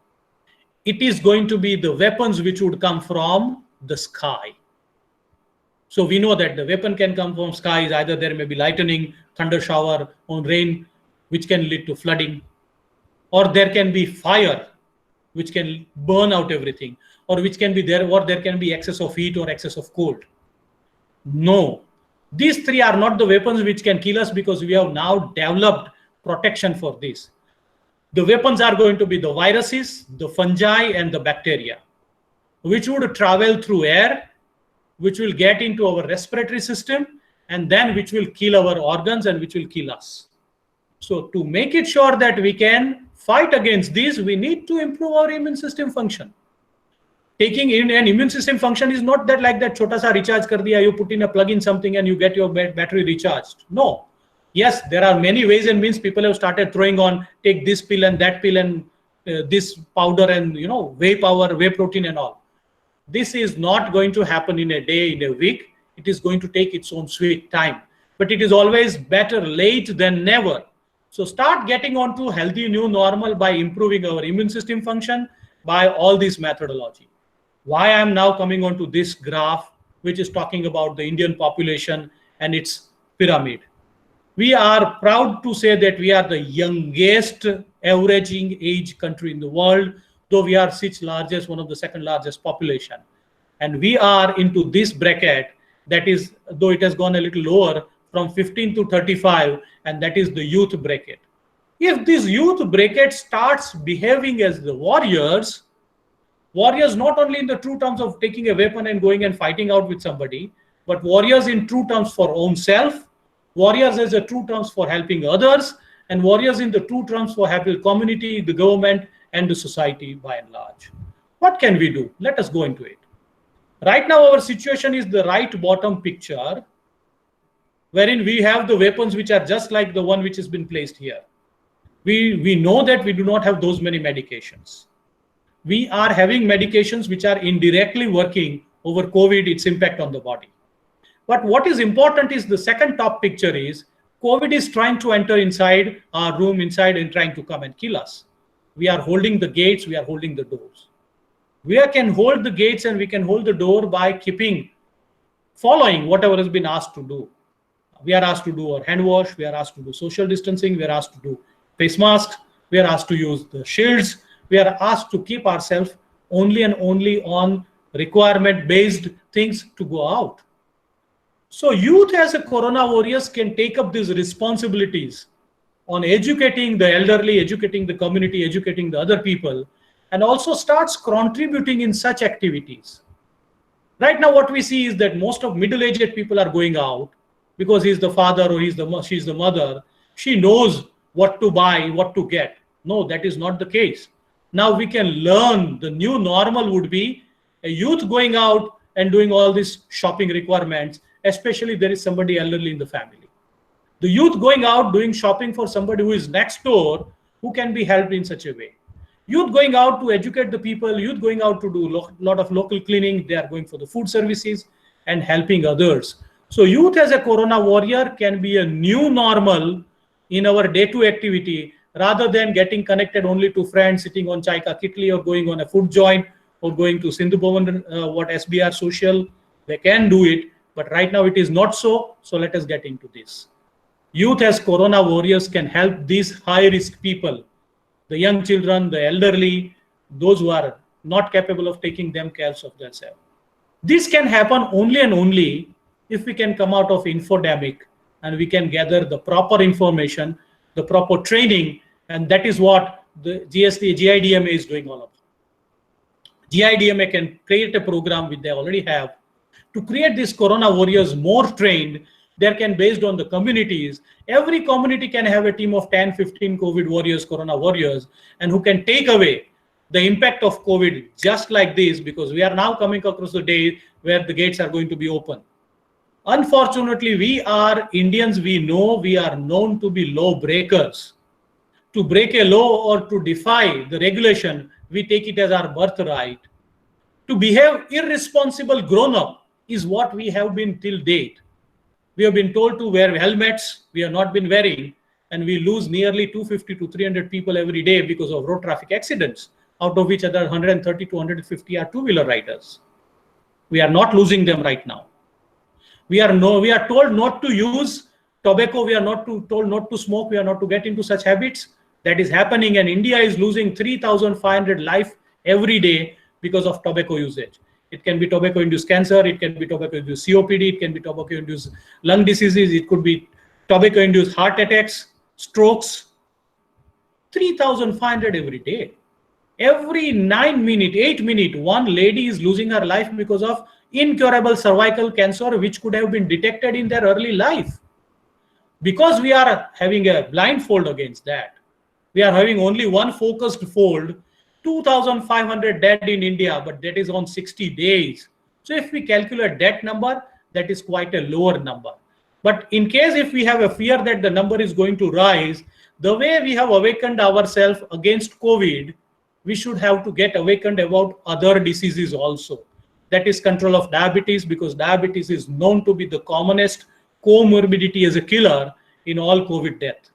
It is going to be the weapons which would come from the sky. So we know that the weapon can come from skies. Either there may be lightning, thunder shower, or rain, which can lead to flooding, or there can be fire, which can burn out everything, or which can be there, or there can be excess of heat or excess of cold. No, these three are not the weapons which can kill us, because we have now developed protection for this. The weapons are going to be the viruses, the fungi, and the bacteria, which would travel through air, which will get into our respiratory system, and then which will kill our organs and which will kill us. So to make it sure that we can fight against these, we need to improve our immune system function. Taking in an immune system function is not that like that chota sa recharge kar diya, you put in a plug in something and you get your battery recharged. No. Yes, there are many ways and means people have started throwing on, take this pill and that pill and this powder and whey power, whey protein and all. This is not going to happen in a day, in a week. It is going to take its own sweet time. But it is always better late than never. So start getting onto healthy new normal by improving our immune system function by all this methodology. Why I am now coming onto this graph, which is talking about the Indian population and its pyramid. We are proud to say that we are the youngest averaging age country in the world, though we are sixth largest, one of the second largest population. And we are into this bracket, that is, though it has gone a little lower, from 15 to 35, and that is the youth bracket. If this youth bracket starts behaving as the warriors not only in the true terms of taking a weapon and going and fighting out with somebody, but warriors in true terms for own self, warriors as a true terms for helping others, and warriors in the true terms for helping the community, the government, and the society by and large. What can we do? Let us go into it. Right now, our situation is the right bottom picture, wherein we have the weapons which are just like the one which has been placed here. We know that we do not have those many medications. We are having medications which are indirectly working over COVID, its impact on the body. But what is important is the second top picture is COVID is trying to enter inside our room, inside, and trying to come and kill us. We are holding the gates, we are holding the doors. We can hold the gates and we can hold the door by following whatever has been asked to do. We are asked to do our hand wash, we are asked to do social distancing, we are asked to do face masks, we are asked to use the shields, we are asked to keep ourselves only and only on requirement-based things to go out. So youth as a corona warriors can take up these responsibilities on educating the elderly, educating the community, educating the other people, and also starts contributing in such activities. Right now what we see is that most of middle-aged people are going out because he's the father or she's the mother. She knows what to buy, what to get. No, that is not the case. Now we can learn the new normal would be a youth going out and doing all these shopping requirements, especially there is somebody elderly in the family. The youth going out doing shopping for somebody who is next door, who can be helped in such a way. Youth going out to educate the people, youth going out to do a lot of local cleaning, they are going for the food services and helping others. So youth as a corona warrior can be a new normal in our day-to-day activity, rather than getting connected only to friends sitting on chai ka kitli or going on a food joint or going to Sindhu Bhavan, SBR social. They can do it, but right now it is not so. So let us get into this. Youth as corona warriors can help these high-risk people, the young children, the elderly, those who are not capable of taking care of themselves. This can happen only and only if we can come out of infodemic and we can gather the proper information, the proper training, and that is what the GIDM is doing all of. GIDM can create a program which they already have to create these corona warriors more trained. They can, based on the communities, every community can have a team of 10, 15 COVID warriors, corona warriors, and who can take away the impact of COVID just like this, because we are now coming across the day where the gates are going to be open. Unfortunately, we are Indians, we know we are known to be law breakers. To break a law or to defy the regulation, we take it as our birthright. To behave irresponsible grown-up is what we have been till date. We have been told to wear helmets, we have not been wearing, and we lose nearly 250 to 300 people every day because of road traffic accidents, out of which other 130 to 150 are two-wheeler riders. We are not losing them right now. We are told not to use tobacco, we are told not to smoke, we are not to get into such habits. That is happening, and India is losing 3,500 life every day because of tobacco usage. It can be tobacco-induced cancer, it can be tobacco-induced COPD, it can be tobacco-induced lung diseases, it could be tobacco-induced heart attacks, strokes. 3,500 every day. Every 9 minutes, 8 minutes, one lady is losing her life because of incurable cervical cancer, which could have been detected in their early life. Because we are having a blindfold against that, we are having only one focused fold, 2,500 dead in India, but that is on 60 days. So if we calculate that number, that is quite a lower number. But in case if we have a fear that the number is going to rise, the way we have awakened ourselves against COVID, we should have to get awakened about other diseases also. That is control of diabetes, because diabetes is known to be the commonest comorbidity as a killer in all COVID death.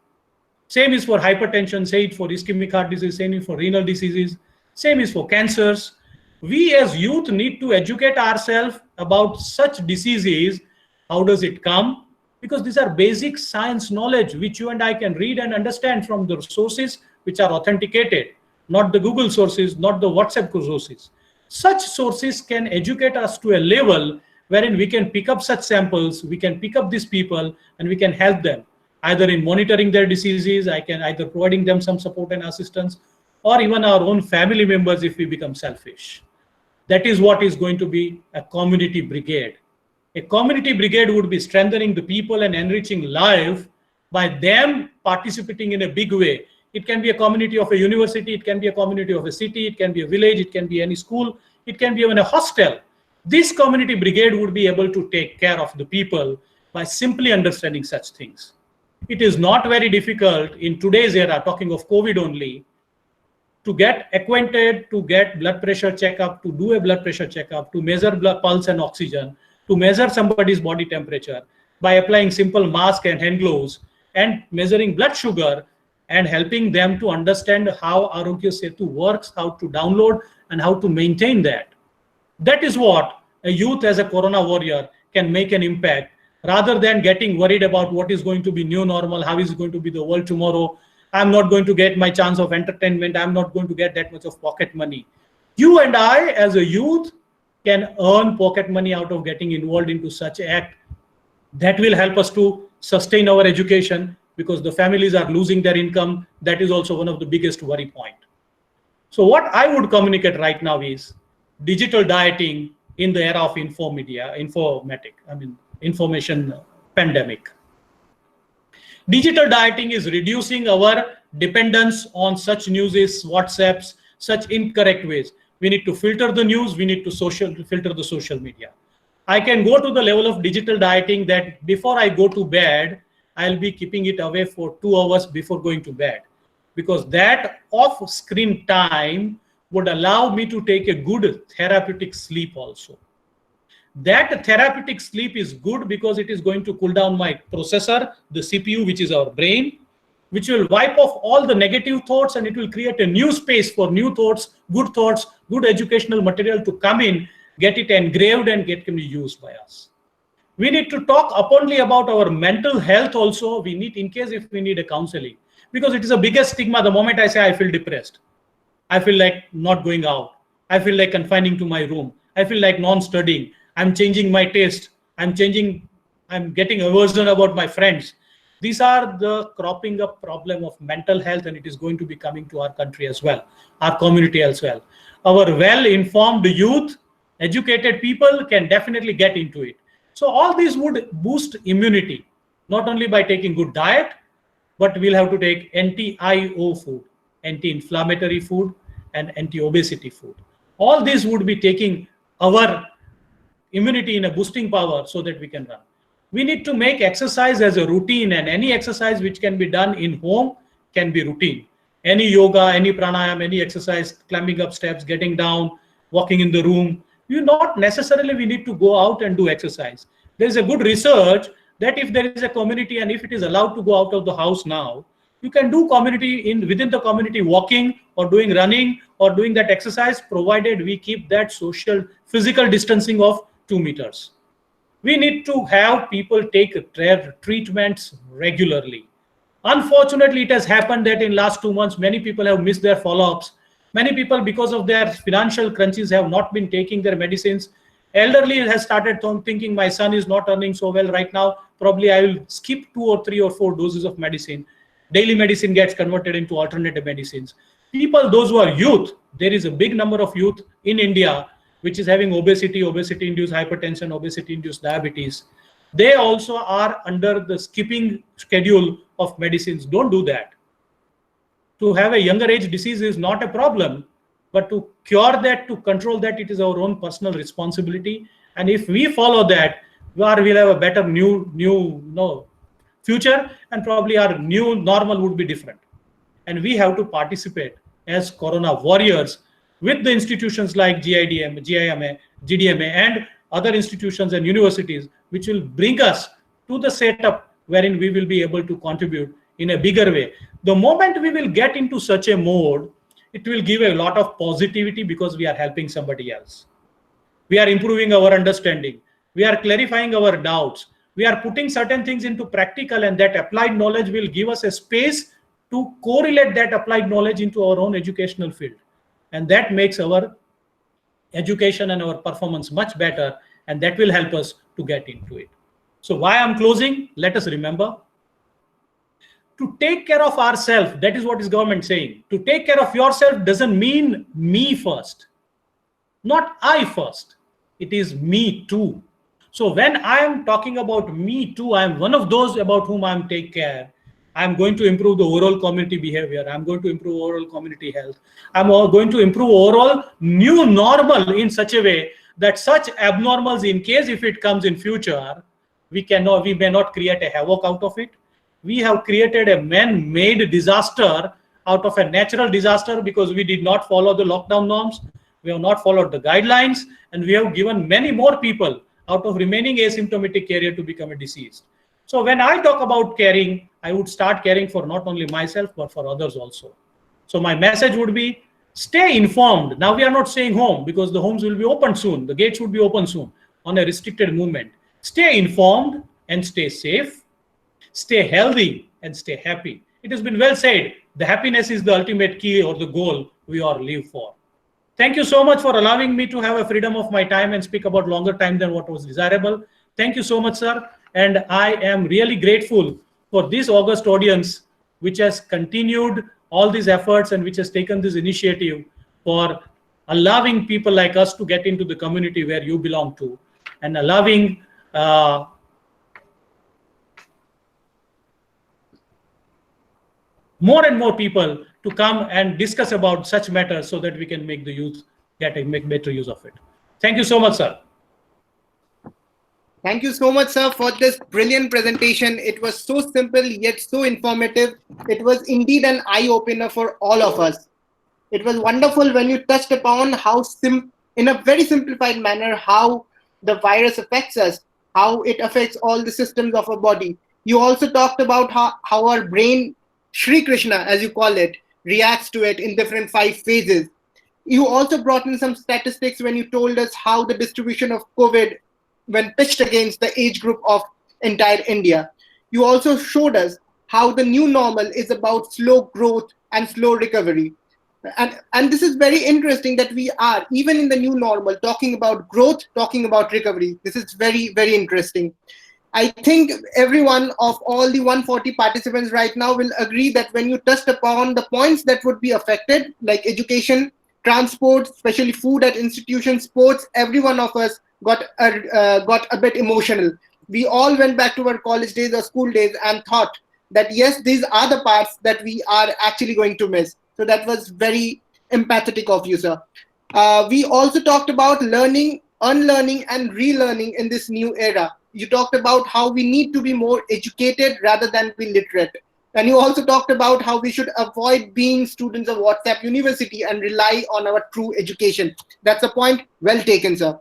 Same is for hypertension, same for ischemic heart disease, same is for renal diseases, same is for cancers. We as youth need to educate ourselves about such diseases. How does it come? Because these are basic science knowledge which you and I can read and understand from the sources which are authenticated, not the Google sources, not the WhatsApp sources. Such sources can educate us to a level wherein we can pick up such samples, we can pick up these people, and we can help them either in monitoring their diseases, I can either providing them some support and assistance, or even our own family members if we become selfish. That is what is going to be a community brigade. A community brigade would be strengthening the people and enriching life by them participating in a big way. It can be a community of a university, it can be a community of a city, it can be a village, it can be any school, it can be even a hostel. This community brigade would be able to take care of the people by simply understanding such things. It is not very difficult in today's era, talking of COVID only, to get acquainted, to get blood pressure checkup, to do a blood pressure checkup, to measure blood pulse and oxygen, to measure somebody's body temperature by applying simple mask and hand gloves and measuring blood sugar and helping them to understand how Arogya Setu works, how to download and how to maintain that. That is what a youth as a corona warrior can make an impact, rather than getting worried about what is going to be new normal, how is it going to be the world tomorrow. I'm not going to get my chance of entertainment. I'm not going to get that much of pocket money. You and I as a youth can earn pocket money out of getting involved into such act. That will help us to sustain our education, because the families are losing their income. That is also one of the biggest worry point. So what I would communicate right now is digital dieting in the era of information pandemic. Digital dieting is reducing our dependence on such news, WhatsApps, such incorrect ways. We need to filter the news, we need to filter the social media. I can go to the level of digital dieting that before I go to bed, I'll be keeping it away for 2 hours before going to bed, because that off-screen time would allow me to take a good therapeutic sleep also. That therapeutic sleep is good because it is going to cool down my processor, the CPU, which is our brain, which will wipe off all the negative thoughts, and it will create a new space for new thoughts, good educational material to come in, get it engraved and get can be used by us. We need to talk openly about our mental health also. We need, in case if we need a counseling, because it is the biggest stigma. The moment I say I feel depressed, I feel like not going out, I feel like confining to my room, I feel like non-studying, I'm changing my taste, I'm getting aversion about my friends. These are the cropping up problem of mental health, and it is going to be coming to our country as well, our community as well. Our well-informed youth, educated people can definitely get into it. So all these would boost immunity, not only by taking good diet, but we'll have to take anti-IO food, anti-inflammatory food, and anti-obesity food. All these would be taking our immunity in a boosting power so that we can run. We need to make exercise as a routine, and any exercise which can be done in home can be routine. Any yoga, any pranayama, any exercise, climbing up steps, getting down, walking in the room. We need to go out and do exercise. There is a good research that if there is a community and if it is allowed to go out of the house now, you can do within the community walking or doing running or doing that exercise, provided we keep that social physical distancing of 2 meters. We need to have people take treatments regularly. Unfortunately, it has happened that in last 2 months, many people have missed their follow-ups. Many people, because of their financial crunches, have not been taking their medicines. Elderly has started thinking, my son is not earning so well right now, probably I will skip 2 or 3 or 4 doses of medicine. Daily medicine gets converted into alternative medicines. People, those who are youth, there is a big number of youth in India which is having obesity, obesity-induced hypertension, obesity-induced diabetes. They also are under the skipping schedule of medicines. Don't do that. To have a younger age disease is not a problem, but to cure that, to control that, it is our own personal responsibility. And if we follow that, we'll have a better future, and probably our new normal would be different. And we have to participate as Corona warriors with the institutions like GIDM, GDMA, and other institutions and universities, which will bring us to the setup wherein we will be able to contribute in a bigger way. The moment we will get into such a mode, it will give a lot of positivity because we are helping somebody else. We are improving our understanding. We are clarifying our doubts. We are putting certain things into practical, and that applied knowledge will give us a space to correlate that applied knowledge into our own educational field. And that makes our education and our performance much better, and that will help us to get into it. So why I'm closing, let us remember to take care of ourselves. That is what is government saying. To take care of yourself doesn't mean me first, not I first. It is me too. So when I am talking about me too, I am one of those about whom I am take care. I'm going to improve the overall community behavior. I'm going to improve overall community health. I'm going to improve overall new normal in such a way that such abnormals, in case if it comes in future, we may not create a havoc out of it. We have created a man-made disaster out of a natural disaster because we did not follow the lockdown norms. We have not followed the guidelines, and we have given many more people out of remaining asymptomatic carrier to become a deceased. So when I talk about caring, I would start caring for not only myself, but for others also. So my message would be, stay informed. Now we are not staying home because the homes will be open soon. The gates would be open soon on a restricted movement. Stay informed and stay safe. Stay healthy and stay happy. It has been well said, the happiness is the ultimate key or the goal we all live for. Thank you so much for allowing me to have a freedom of my time and speak about longer time than what was desirable. Thank you so much, sir. And I am really grateful for this august audience, which has continued all these efforts and which has taken this initiative for allowing people like us to get into the community where you belong to, and allowing more and more people to come and discuss about such matters so that we can make the youth make better use of it. Thank you so much, sir. Thank you so much, sir, for this brilliant presentation. It was so simple yet so informative. It was indeed an eye-opener for all of us. It was wonderful when you touched upon how in a very simplified manner, how the virus affects us, how it affects all the systems of our body. You also talked about how our brain, Shri Krishna, as you call it, reacts to it in different 5 phases. You also brought in some statistics when you told us how the distribution of COVID when pitched against the age group of entire India. You also showed us how the new normal is about slow growth and slow recovery. And this is very interesting that we are, even in the new normal, talking about growth, talking about recovery. This is very, very interesting. I think everyone of all the 140 participants right now will agree that when you touched upon the points that would be affected, like education, transport, especially food at institutions, sports, every one of us got a bit emotional. We all went back to our college days or school days and thought that yes, these are the parts that we are actually going to miss. So that was very, empathetic of you, sir. We also talked about learning, unlearning, and relearning in this new era. You talked about how we need to be more educated rather than be literate. And you also talked about how we should avoid being students of WhatsApp University and rely on our true education. That's a point well taken, sir.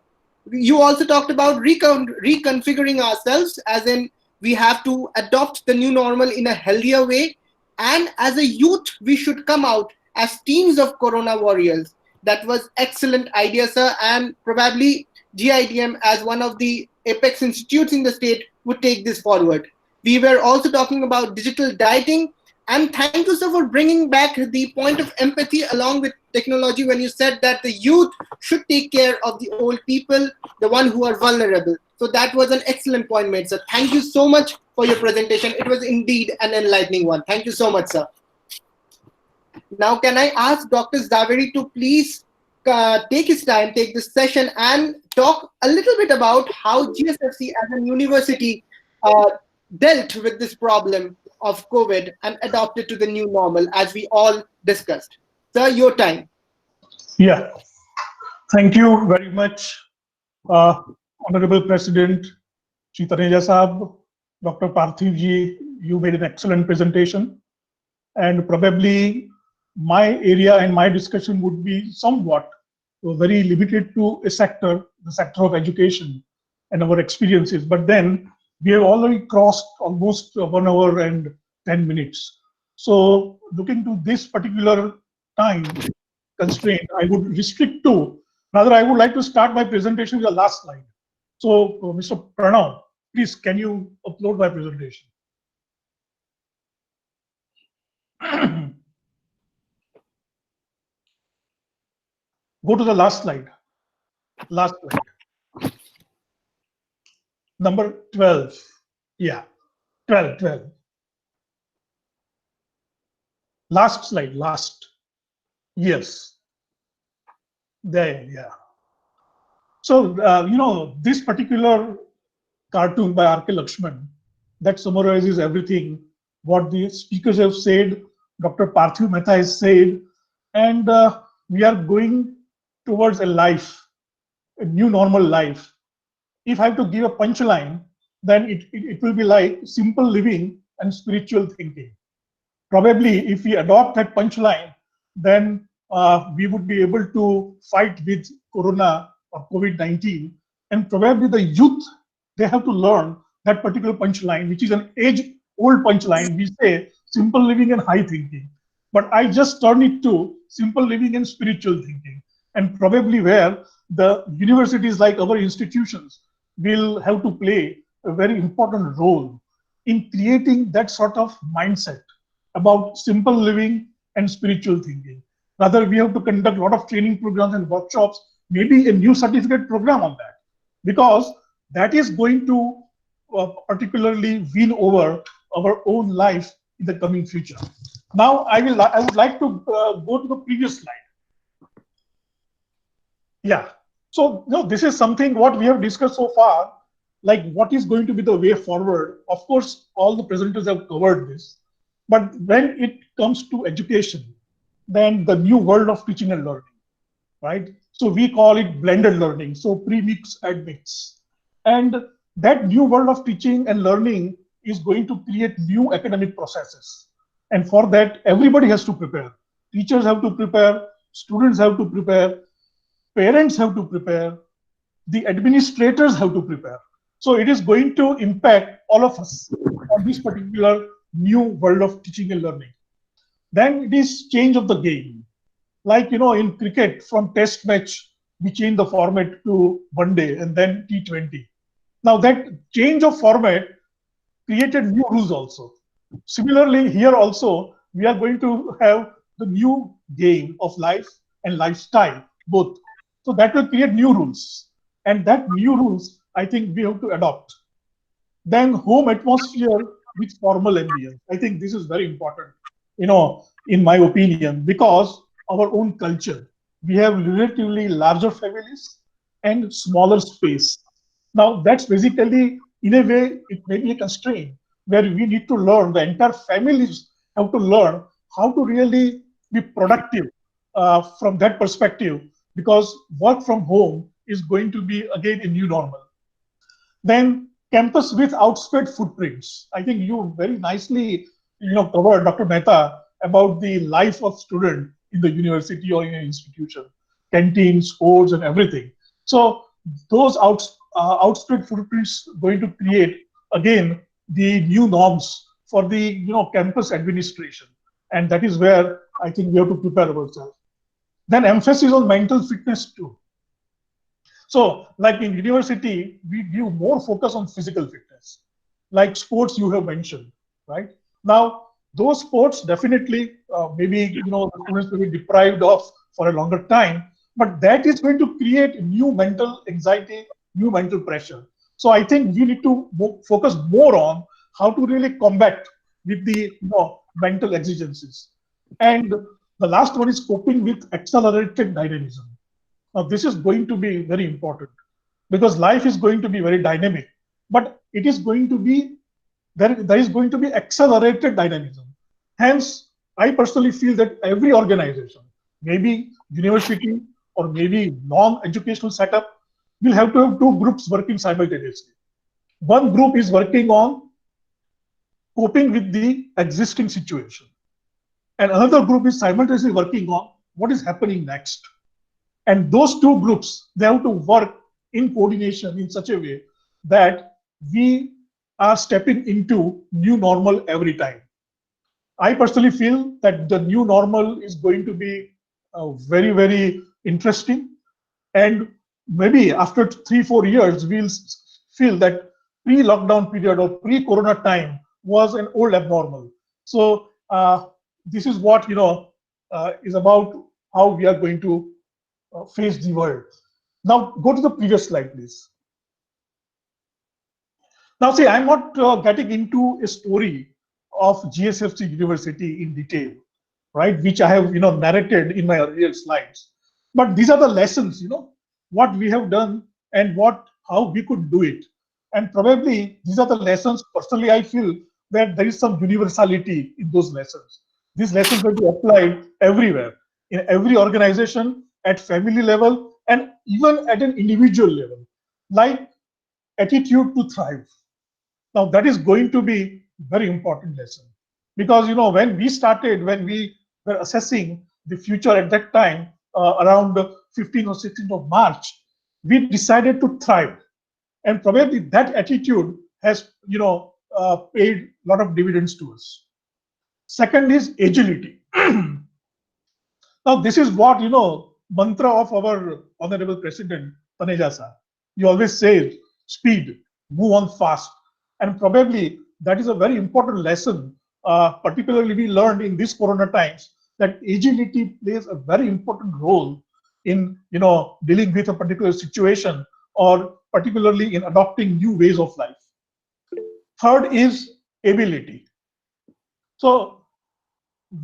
You also talked about reconfiguring ourselves, as in we have to adopt the new normal in a healthier way. And as a youth, we should come out as teams of Corona warriors. That was excellent idea, sir. And probably GIDM, as one of the apex institutes in the state, would take this forward. We were also talking about digital dieting. And thank you, sir, for bringing back the point of empathy along with technology when you said that the youth should take care of the old people, the one who are vulnerable. So that was an excellent point made, sir. Thank you so much for your presentation. It was indeed an enlightening one. Thank you so much, sir. Now, can I ask Dr. Zaveri to please take his time, take this session, and talk a little bit about how GSFC as a university dealt with this problem of COVID and adopted to the new normal, as we all discussed. Sir, your time. Yeah, thank you very much, Honorable President Shri Taneja Saab, Dr. Parthiv ji. You made an excellent presentation, and probably my area and my discussion would be somewhat very limited to a sector, the sector of education and our experiences. But then we have already crossed almost 1 hour and 10 minutes. So looking to this particular time constraint, I would restrict to, rather I would like to start my presentation with the last slide. So Mr. Pranav, please, can you upload my presentation? Go to the last slide. Last slide. Number 12. Yeah, 12. Last slide, last. Yes. There, yeah. So, this particular cartoon by R.K. Lakshman that summarizes everything, what the speakers have said, Dr. Parthiv Mehta has said, and we are going towards a life, a new normal life. If I have to give a punchline, then it will be like simple living and spiritual thinking. Probably if we adopt that punchline, then we would be able to fight with Corona or COVID-19. And probably the youth, they have to learn that particular punchline, which is an age-old punchline. We say simple living and high thinking. But I just turn it to simple living and spiritual thinking. And probably where the universities like our institutions will have to play a very important role in creating that sort of mindset about simple living and spiritual thinking. Rather, we have to conduct a lot of training programs and workshops, maybe a new certificate program on that, because that is going to particularly win over our own life in the coming future. Now, I would like to go to the previous slide. Yeah. So, this is something what we have discussed so far, like what is going to be the way forward. Of course, all the presenters have covered this. But when it comes to education, then the new world of teaching and learning, right? So we call it blended learning, so pre-mix, admix. And that new world of teaching and learning is going to create new academic processes. And for that, everybody has to prepare. Teachers have to prepare, students have to prepare, parents have to prepare, the administrators have to prepare. So it is going to impact all of us on this particular new world of teaching and learning. Then it is change of the game. Like, in cricket, from test match, we change the format to one day and then T20. Now that change of format created new rules also. Similarly, here also, we are going to have the new game of life and lifestyle, both. So that will create new rules. And that new rules, I think we have to adopt. Then home atmosphere with formal ambience. I think this is very important, in my opinion, because our own culture, we have relatively larger families and smaller space. Now that's basically, in a way, it may be a constraint where we need to learn, the entire families have to learn how to really be productive from that perspective, because work from home is going to be again a new normal. Then campus with outspread footprints. I think you very nicely, covered, Dr. Mehta, about the life of student in the university or in an institution, canteen, sports, and everything. So those outspread footprints going to create again the new norms for the campus administration, and that is where I think we have to prepare ourselves. Then emphasis on mental fitness too. So, like in university, we give more focus on physical fitness, like sports you have mentioned, right? Now, those sports definitely maybe the students will be deprived of for a longer time, but that is going to create new mental anxiety, new mental pressure. So I think we need to focus more on how to really combat with the mental exigencies. And the last one is coping with accelerated dynamism. Now, this is going to be very important because life is going to be very dynamic, but it is going to be, there is going to be accelerated dynamism. Hence, I personally feel that every organization, maybe university or maybe non-educational setup, will have to have two groups working simultaneously. One group is working on coping with the existing situation, and another group is simultaneously working on what is happening next. And those two groups, they have to work in coordination in such a way that we are stepping into new normal every time. I personally feel that the new normal is going to be very, very interesting. And maybe after 3-4 years, we'll feel that pre-lockdown period or pre-corona time was an old abnormal. So this is what is about how we are going to face the world. Now go to the previous slide, please. Now see, I'm not getting into a story of GSFC University in detail, right? Which I have narrated in my earlier slides. But these are the lessons, what we have done and how we could do it. And probably these are the lessons. Personally, I feel that there is some universality in those lessons. These lessons will be applied everywhere, in every organization, at family level, and even at an individual level, like attitude to thrive. Now that is going to be very important lesson, because when we started, when we were assessing the future at that time, around 15th or 16th of March, we decided to thrive, and probably that attitude has paid a lot of dividends to us. Second is agility. Now this is what mantra of our honorable president Taneja sir. He always says speed, move on fast, and probably that is a very important lesson. Particularly we learned in these corona times that agility plays a very important role in dealing with a particular situation, or particularly in adopting new ways of life. Third is ability. So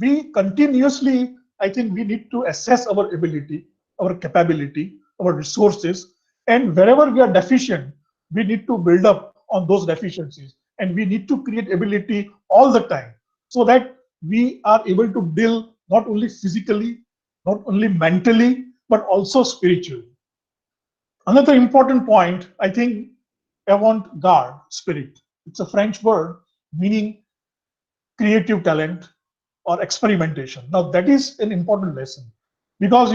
we continuously, I think we need to assess our ability, our capability, our resources, and wherever we are deficient, we need to build up on those deficiencies, and we need to create ability all the time so that we are able to deal not only physically, not only mentally, but also spiritually. Another important point, I think, avant-garde spirit. It's a French word meaning creative talent or experimentation. Now that is an important lesson, because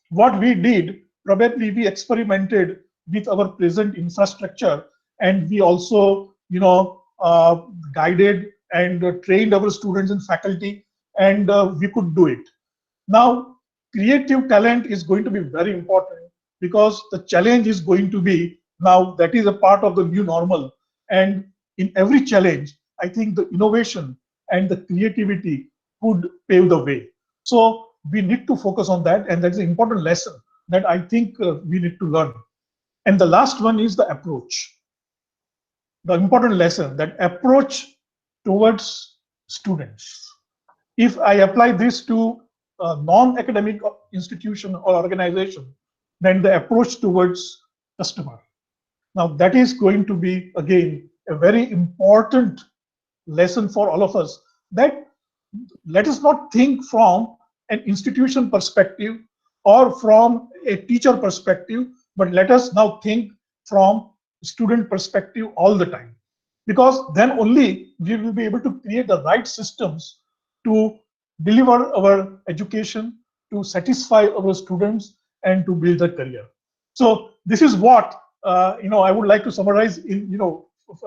what we did, probably we experimented with our present infrastructure, and we also guided and trained our students and faculty, and we could do it. Now creative talent is going to be very important, because the challenge is going to be, now that is a part of the new normal, and in every challenge I think the innovation and the creativity could pave the way. So we need to focus on that, and that's an important lesson that I think we need to learn. And the last one is the approach. The important lesson, that approach towards students. If I apply this to a non-academic institution or organization, then the approach towards customer. Now that is going to be again a very important lesson for all of us, that let us not think from an institution perspective or from a teacher perspective, but let us now think from student perspective all the time, because then only we will be able to create the right systems to deliver our education, to satisfy our students, and to build a career. So this is what I would like to summarize in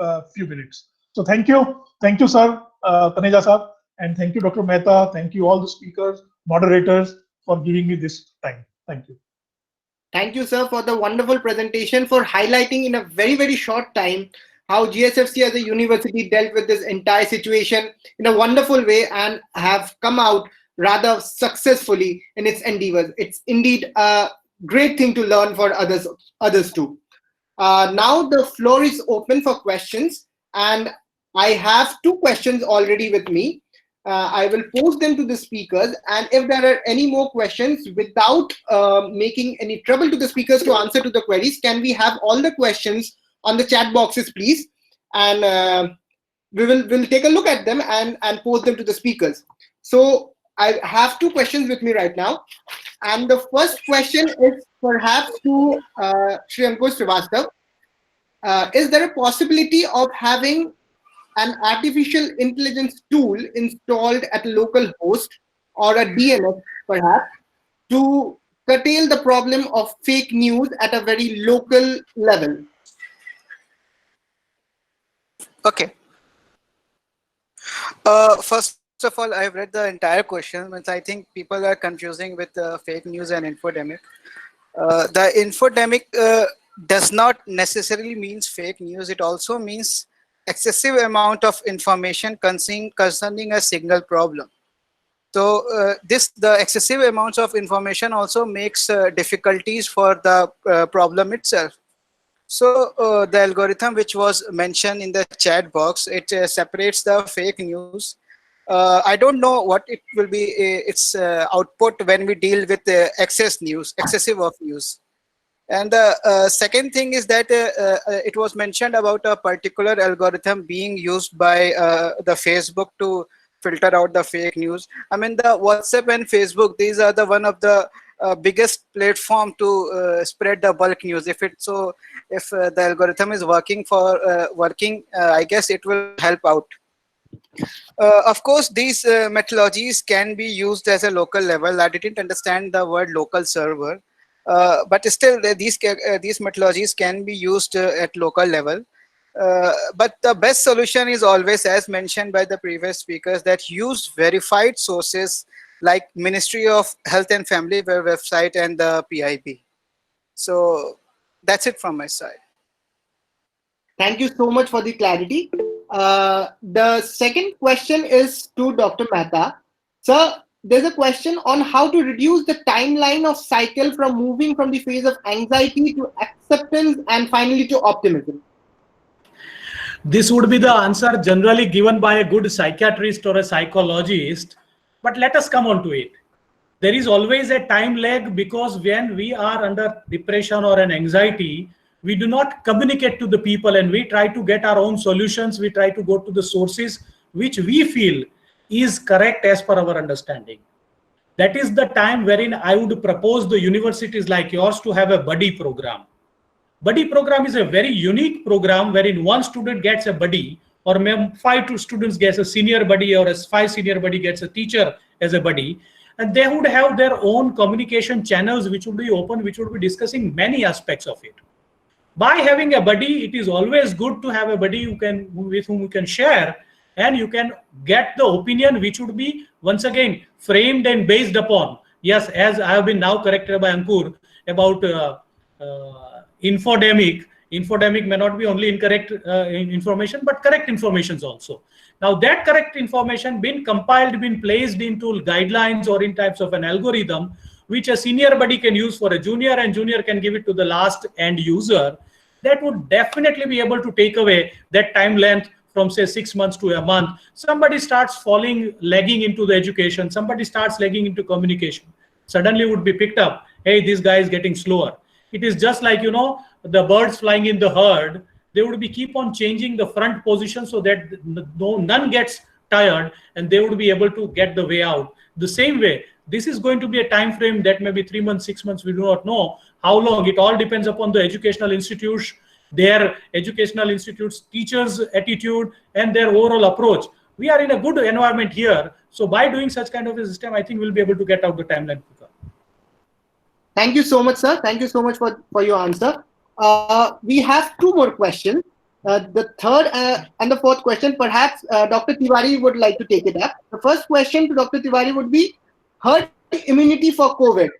a few minutes. So thank you, sir, Taneja sir, and thank you, Dr. Mehta. Thank you all the speakers, moderators, for giving me this time. Thank you. Thank you, sir, for the wonderful presentation, for highlighting in a very, very short time how GSFC as a university dealt with this entire situation in a wonderful way and have come out rather successfully in its endeavors. It's indeed a great thing to learn for others too. Now the floor is open for questions, and I have two questions already with me. I will pose them to the speakers, and if there are any more questions, without making any trouble to the speakers to answer to the queries, can we have all the questions on the chat boxes, please? And we'll take a look at them and pose them to the speakers. So I have two questions with me right now, and the first question is perhaps to Shri Ankur Srivastava. Is there a possibility of having an artificial intelligence tool installed at a local host or a DNS perhaps to curtail the problem of fake news at a very local level? Okay. First of all, I've read the entire question, but I think people are confusing with fake news and infodemic. The infodemic does not necessarily means fake news. It also means excessive amount of information concerning a single problem. So the excessive amounts of information also makes difficulties for the problem itself. So the algorithm which was mentioned in the chat box, it separates the fake news. I don't know what it will be its output when we deal with excessive of news. And the second thing is that it was mentioned about a particular algorithm being used by the Facebook to filter out the fake news. I mean, the WhatsApp and Facebook, these are the one of the biggest platform to spread the bulk news. If the algorithm is working, I guess it will help out. Of course, these methodologies can be used as a local level. I didn't understand the word local server. But still, these methodologies can be used at local level. But the best solution is always, as mentioned by the previous speakers, that use verified sources like Ministry of Health and Family website and the PIB. So that's it from my side. Thank you so much for the clarity. The second question is to Dr. Mehta. Sir, there's a question on how to reduce the timeline of cycle from moving from the phase of anxiety to acceptance and finally to optimism. This would be the answer generally given by a good psychiatrist or a psychologist, but let us come on to it. There is always a time lag, because when we are under depression or an anxiety, we do not communicate to the people and we try to get our own solutions. We try to go to the sources which we feel is correct as per our understanding. That is the time wherein I would propose the universities like yours to have a buddy program. Buddy program is a very unique program wherein one student gets a buddy, or 5 students gets a senior buddy, or 5 senior buddy gets a teacher as a buddy, and they would have their own communication channels which would be open, which would be discussing many aspects of it. By having a buddy, it is always good to have a buddy with whom you can share, and you can get the opinion which would be once again framed and based upon, yes, as I have been now corrected by Ankur about infodemic. Infodemic may not be only incorrect information, but correct informations also. Now that correct information been compiled, been placed into guidelines or in types of an algorithm, which a senior buddy can use for a junior, and junior can give it to the last end user, that would definitely be able to take away that time length from say 6 months to a month. Somebody starts lagging into the education, somebody starts lagging into communication, suddenly would be picked up, hey, this guy is getting slower. It is just like, the birds flying in the herd, they would be keep on changing the front position so that none gets tired and they would be able to get the way out. The same way, this is going to be a time frame that may be 3 months, 6 months. We do not know how long. It all depends upon the educational institutes, their educational institutes, teachers' attitude, and their overall approach. We are in a good environment here. So by doing such kind of a system, I think we'll be able to get out the timeline quicker. Thank you so much, sir. Thank you so much for your answer. We have two more questions. The third and the fourth question, perhaps Dr. Tiwari would like to take it up. The first question to Dr. Tiwari would be herd immunity for COVID.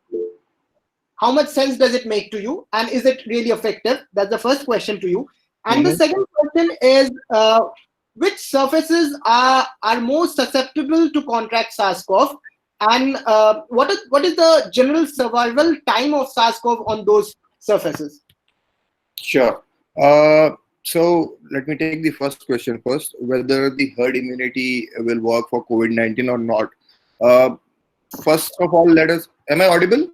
How much sense does it make to you? And is it really effective? That's the first question to you. And the second question is, which surfaces are most susceptible to contract SARS-CoV? And what is the general survival time of SARS-CoV on those surfaces? Sure. So let me take the first question first, whether the herd immunity will work for COVID-19 or not. First of all, am I audible?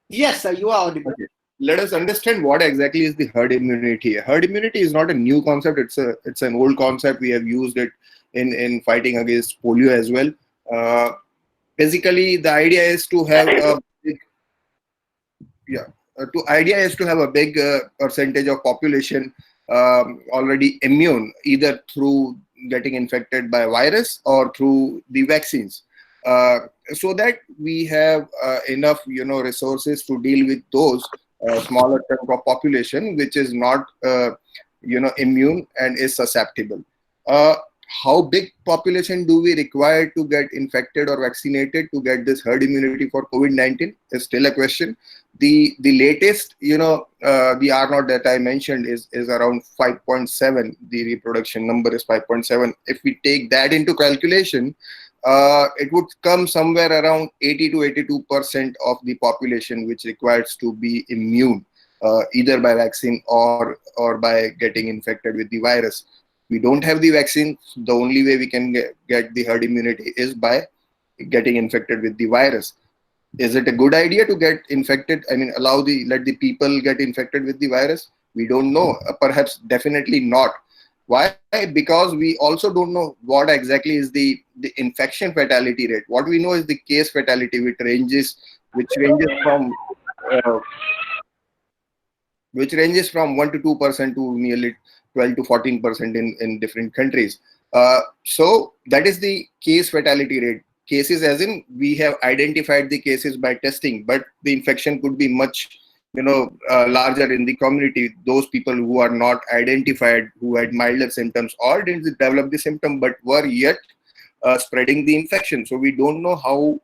Yes, sir, you are audible. Okay. Let us understand what exactly is the herd immunity. Herd immunity is not a new concept. It's an old concept. We have used it in fighting against polio as well. Basically, the idea is to have a big, percentage of population already immune, either through getting infected by virus or through the vaccines, so that we have enough, resources to deal with those smaller chunk of population which is not, immune and is susceptible. How big population do we require to get infected or vaccinated to get this herd immunity for COVID-19 is still a question. The latest, the R0 that I mentioned is around 5.7. The reproduction number is 5.7. If we take that into calculation, it would come somewhere around 80 to 82% of the population which requires to be immune, either by vaccine or by getting infected with the virus. We don't have the vaccine. The only way we can get the herd immunity is by getting infected with the virus. Is it a good idea to get infected? I mean, let the people get infected with the virus? We don't know. Perhaps definitely not. Why? Because we also don't know what exactly is the infection fatality rate. What we know is the case fatality, which ranges from 1 to 2% to nearly 12 to 14% in different countries. So that is the case fatality rate. Cases as in we have identified the cases by testing, but the infection could be much larger in the community. Those people who are not identified, who had milder symptoms or didn't develop the symptom but were yet spreading the infection. So we don't know how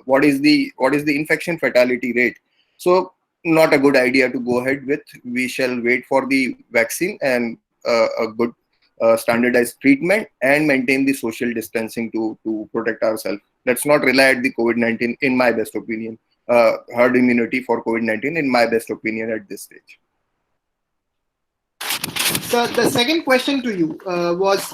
what is the infection fatality rate. So not a good idea to go ahead with. We shall wait for the vaccine and a good standardized treatment and maintain the social distancing to protect ourselves. Let's not rely on the COVID-19, in my best opinion. Herd immunity for COVID-19, in my best opinion, at this stage. So the second question to you was,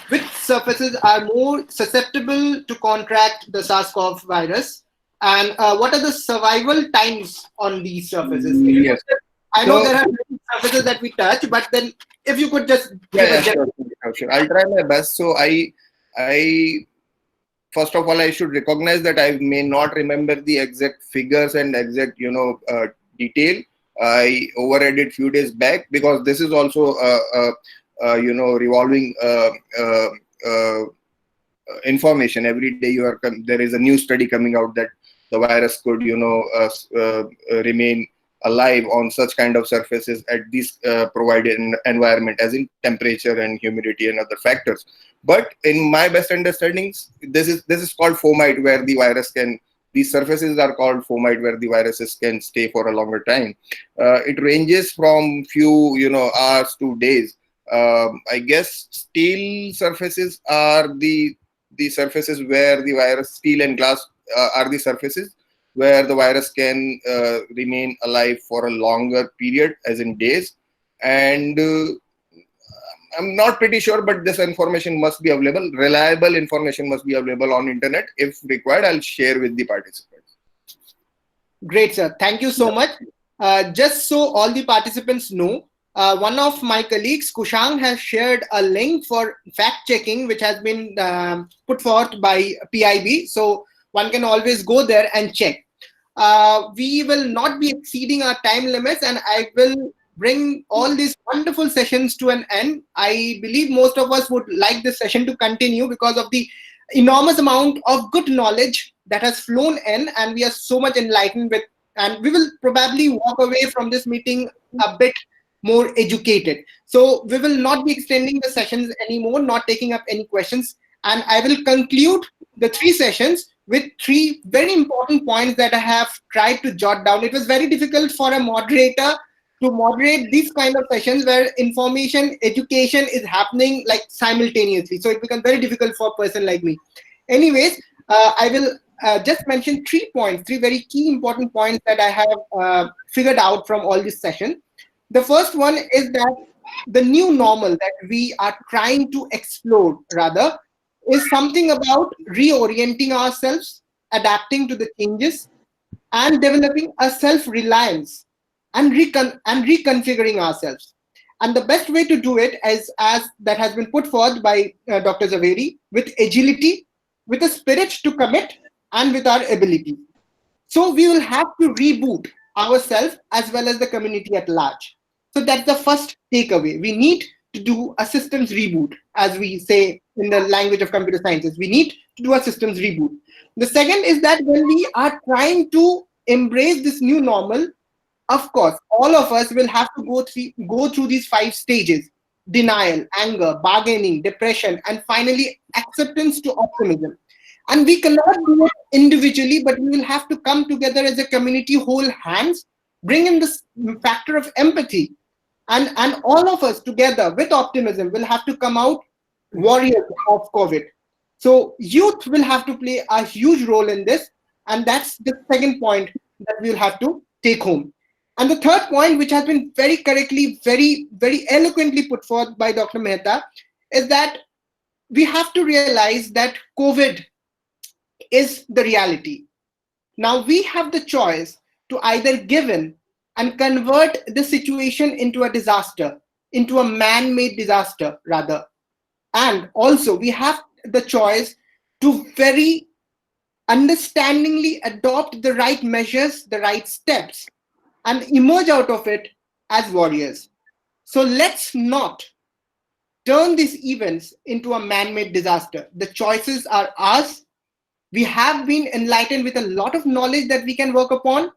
which surfaces are more susceptible to contract the SARS-CoV virus, and what are the survival times on these surfaces? Yes. I know there are many surfaces that we touch, but then if you could just give a sure. I'll try my best. So I first of all, I should recognize that I may not remember the exact figures and exact detail. I overread few days back because this is also revolving information. Every day there is a new study coming out that the virus could remain alive on such kind of surfaces at this provided environment, as in temperature and humidity and other factors. But in my best understandings, this is called fomite, where the virus can. These surfaces are called fomite, where the viruses can stay for a longer time. It ranges from few hours to days. I guess steel surfaces are the surfaces where the virus, steel and glass are the surfaces where the virus can remain alive for a longer period, as in days. And I'm not pretty sure, but this information must be available. Reliable information must be available on internet. If required, I'll share with the participants. Great, sir. Thank you so much. Just so all the participants know, one of my colleagues, Kushang, has shared a link for fact checking, which has been put forth by PIB. So one can always go there and check. We will not be exceeding our time limits, and I will bring all these wonderful sessions to an end. I believe most of us would like this session to continue because of the enormous amount of good knowledge that has flown in, and we are so much enlightened with, and we will probably walk away from this meeting a bit more educated. So we will not be extending the sessions anymore, not taking up any questions, and I will conclude the 3 sessions with 3 very important points that I have tried to jot down. It was very difficult for a moderator to moderate these kind of sessions where information, education is happening like simultaneously. So it becomes very difficult for a person like me. Anyways, I will just mention 3 points, 3 very key important points that I have figured out from all this session. The first one is that the new normal that we are trying to explore rather is something about reorienting ourselves, adapting to the changes, and developing a self-reliance and reconfiguring ourselves. And the best way to do it is, as that has been put forth by Dr. Zaveri, with agility, with a spirit to commit, and with our ability. So we will have to reboot ourselves as well as the community at large. So that's the first takeaway. We need to do a systems reboot, as we say in the language of computer sciences. We need to do a systems reboot. The second is that when we are trying to embrace this new normal, of course, all of us will have to go through these 5 stages: denial, anger, bargaining, depression, and finally acceptance to optimism. And we cannot do it individually, but we will have to come together as a community, hold hands, bring in this factor of empathy. And all of us together with optimism will have to come out warriors of COVID. So youth will have to play a huge role in this. And that's the second point that we'll have to take home. And the third point, which has been very correctly, very, very eloquently put forth by Dr. Mehta, is that we have to realize that COVID is the reality. Now we have the choice to either give in and convert the situation into a disaster, into a man-made disaster rather. And also we have the choice to very understandingly adopt the right measures, the right steps, and emerge out of it as warriors. So let's not turn these events into a man-made disaster. The choices are ours. We have been enlightened with a lot of knowledge that we can work upon.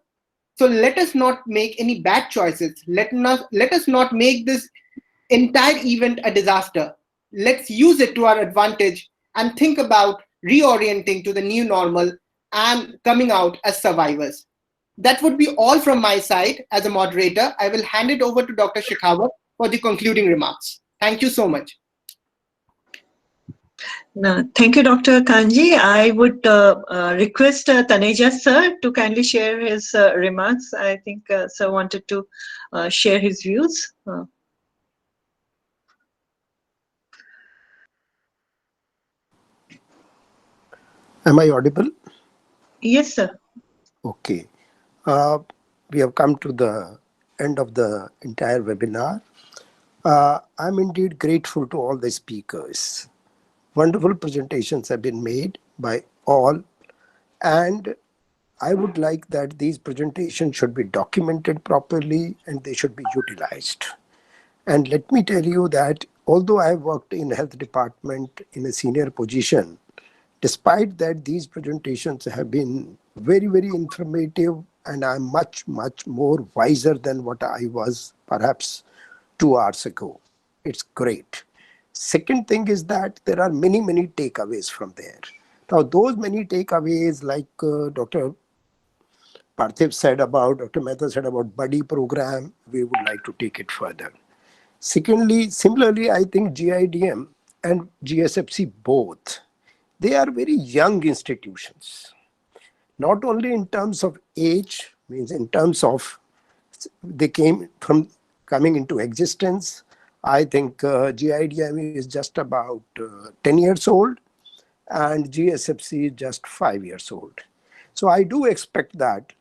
So let us not make any bad choices. Let us not make this entire event a disaster. Let's use it to our advantage and think about reorienting to the new normal and coming out as survivors. That would be all from my side as a moderator. I will hand it over to Dr. Shekhawat for the concluding remarks. Thank you so much. No, thank you, Dr. Kanji. I would request Taneja sir to kindly share his remarks. I think sir wanted to share his views. Am I audible? Yes, sir. Okay. We have come to the end of the entire webinar. I'm indeed grateful to all the speakers. Wonderful presentations have been made by all, and I would like that these presentations should be documented properly and they should be utilized. And let me tell you that although I have worked in health department in a senior position, despite that these presentations have been very, very informative, and I'm much, much more wiser than what I was perhaps 2 hours ago. It's great. Second thing is that there are many, many takeaways from there. Now, those many takeaways, like Dr. Parthiv said about, Dr. Mehta said about buddy program, we would like to take it further. Secondly, similarly, I think GIDM and GSFC both, they are very young institutions. Not only in terms of age, means in terms of they came from coming into existence. I think GIDM is just about 10 years old and GSFC is just 5 years old. So I do expect that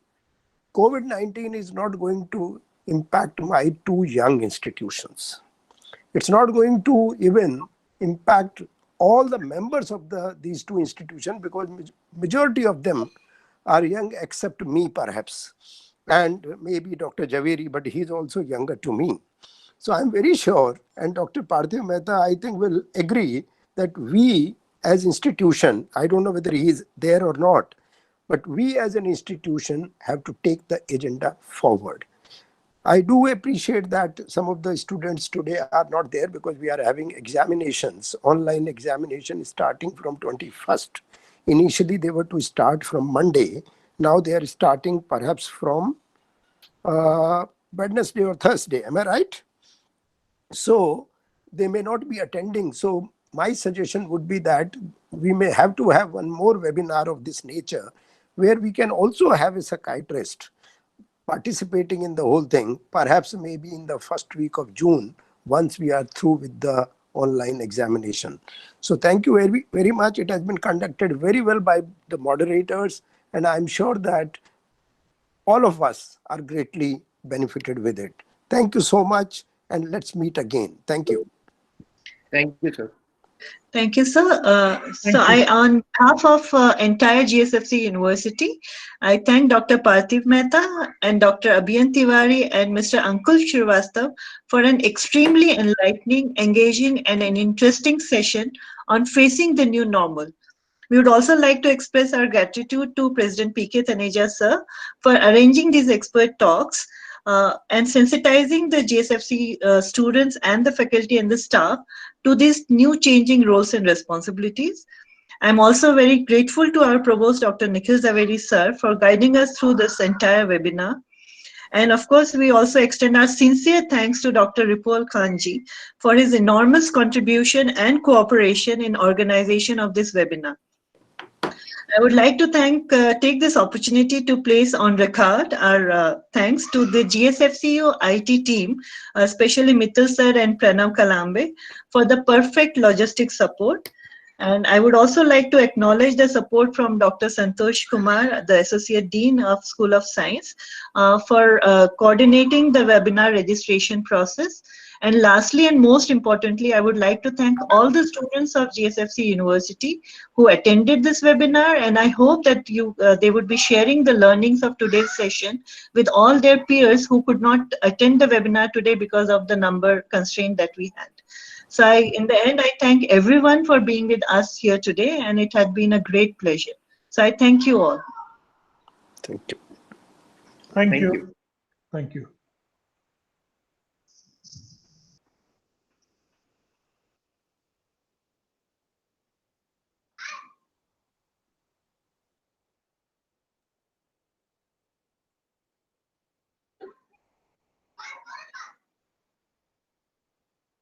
COVID-19 is not going to impact my 2 young institutions. It's not going to even impact all the members of these two institutions, because majority of them are young except me perhaps, and maybe Dr. Zaveri, but he's also younger to me. So I'm very sure, and Dr. Parthiv Mehta I think will agree, that we as institution, I don't know whether he is there or not, but we as an institution have to take the agenda forward. I do appreciate that some of the students today are not there because we are having examinations, online examination starting from 21st. Initially, they were to start from Monday. Now they are starting perhaps from Wednesday or Thursday. Am I right? So they may not be attending. So my suggestion would be that we may have to have one more webinar of this nature where we can also have a psychiatrist participating in the whole thing, perhaps maybe in the first week of June, once we are through with the online examination. So thank you very, very much. It has been conducted very well by the moderators, and I'm sure that all of us are greatly benefited with it. Thank you so much, and let's meet again. Thank you. Thank you, sir. Thank you, sir. On behalf of entire GSFC University, I thank Dr. Parthiv Mehta and Dr. Abhiyant Tiwari and Mr. Ankur Srivastava for an extremely enlightening, engaging, and an interesting session on facing the new normal. We would also like to express our gratitude to President P.K. Taneja, sir, for arranging these expert talks and sensitizing the GSFC students and the faculty and the staff to these new changing roles and responsibilities. I'm also very grateful to our Provost, Dr. Nikhil Zaveri, sir, for guiding us through this entire webinar. And of course, we also extend our sincere thanks to Dr. Ripol Khanji for his enormous contribution and cooperation in organization of this webinar. I would like to take this opportunity to place on record our thanks to the GSFCU IT team, especially Mittal sir and Pranav Kalambe, for the perfect logistic support. And I would also like to acknowledge the support from Dr. Santosh Kumar, the Associate Dean of School of Science, for coordinating the webinar registration process. And lastly, and most importantly, I would like to thank all the students of GSFC University who attended this webinar, and I hope that they would be sharing the learnings of today's session with all their peers who could not attend the webinar today because of the number constraint that we had. So in the end, I thank everyone for being with us here today, and it had been a great pleasure. So I thank you all. Thank you. Thank you. Thank you.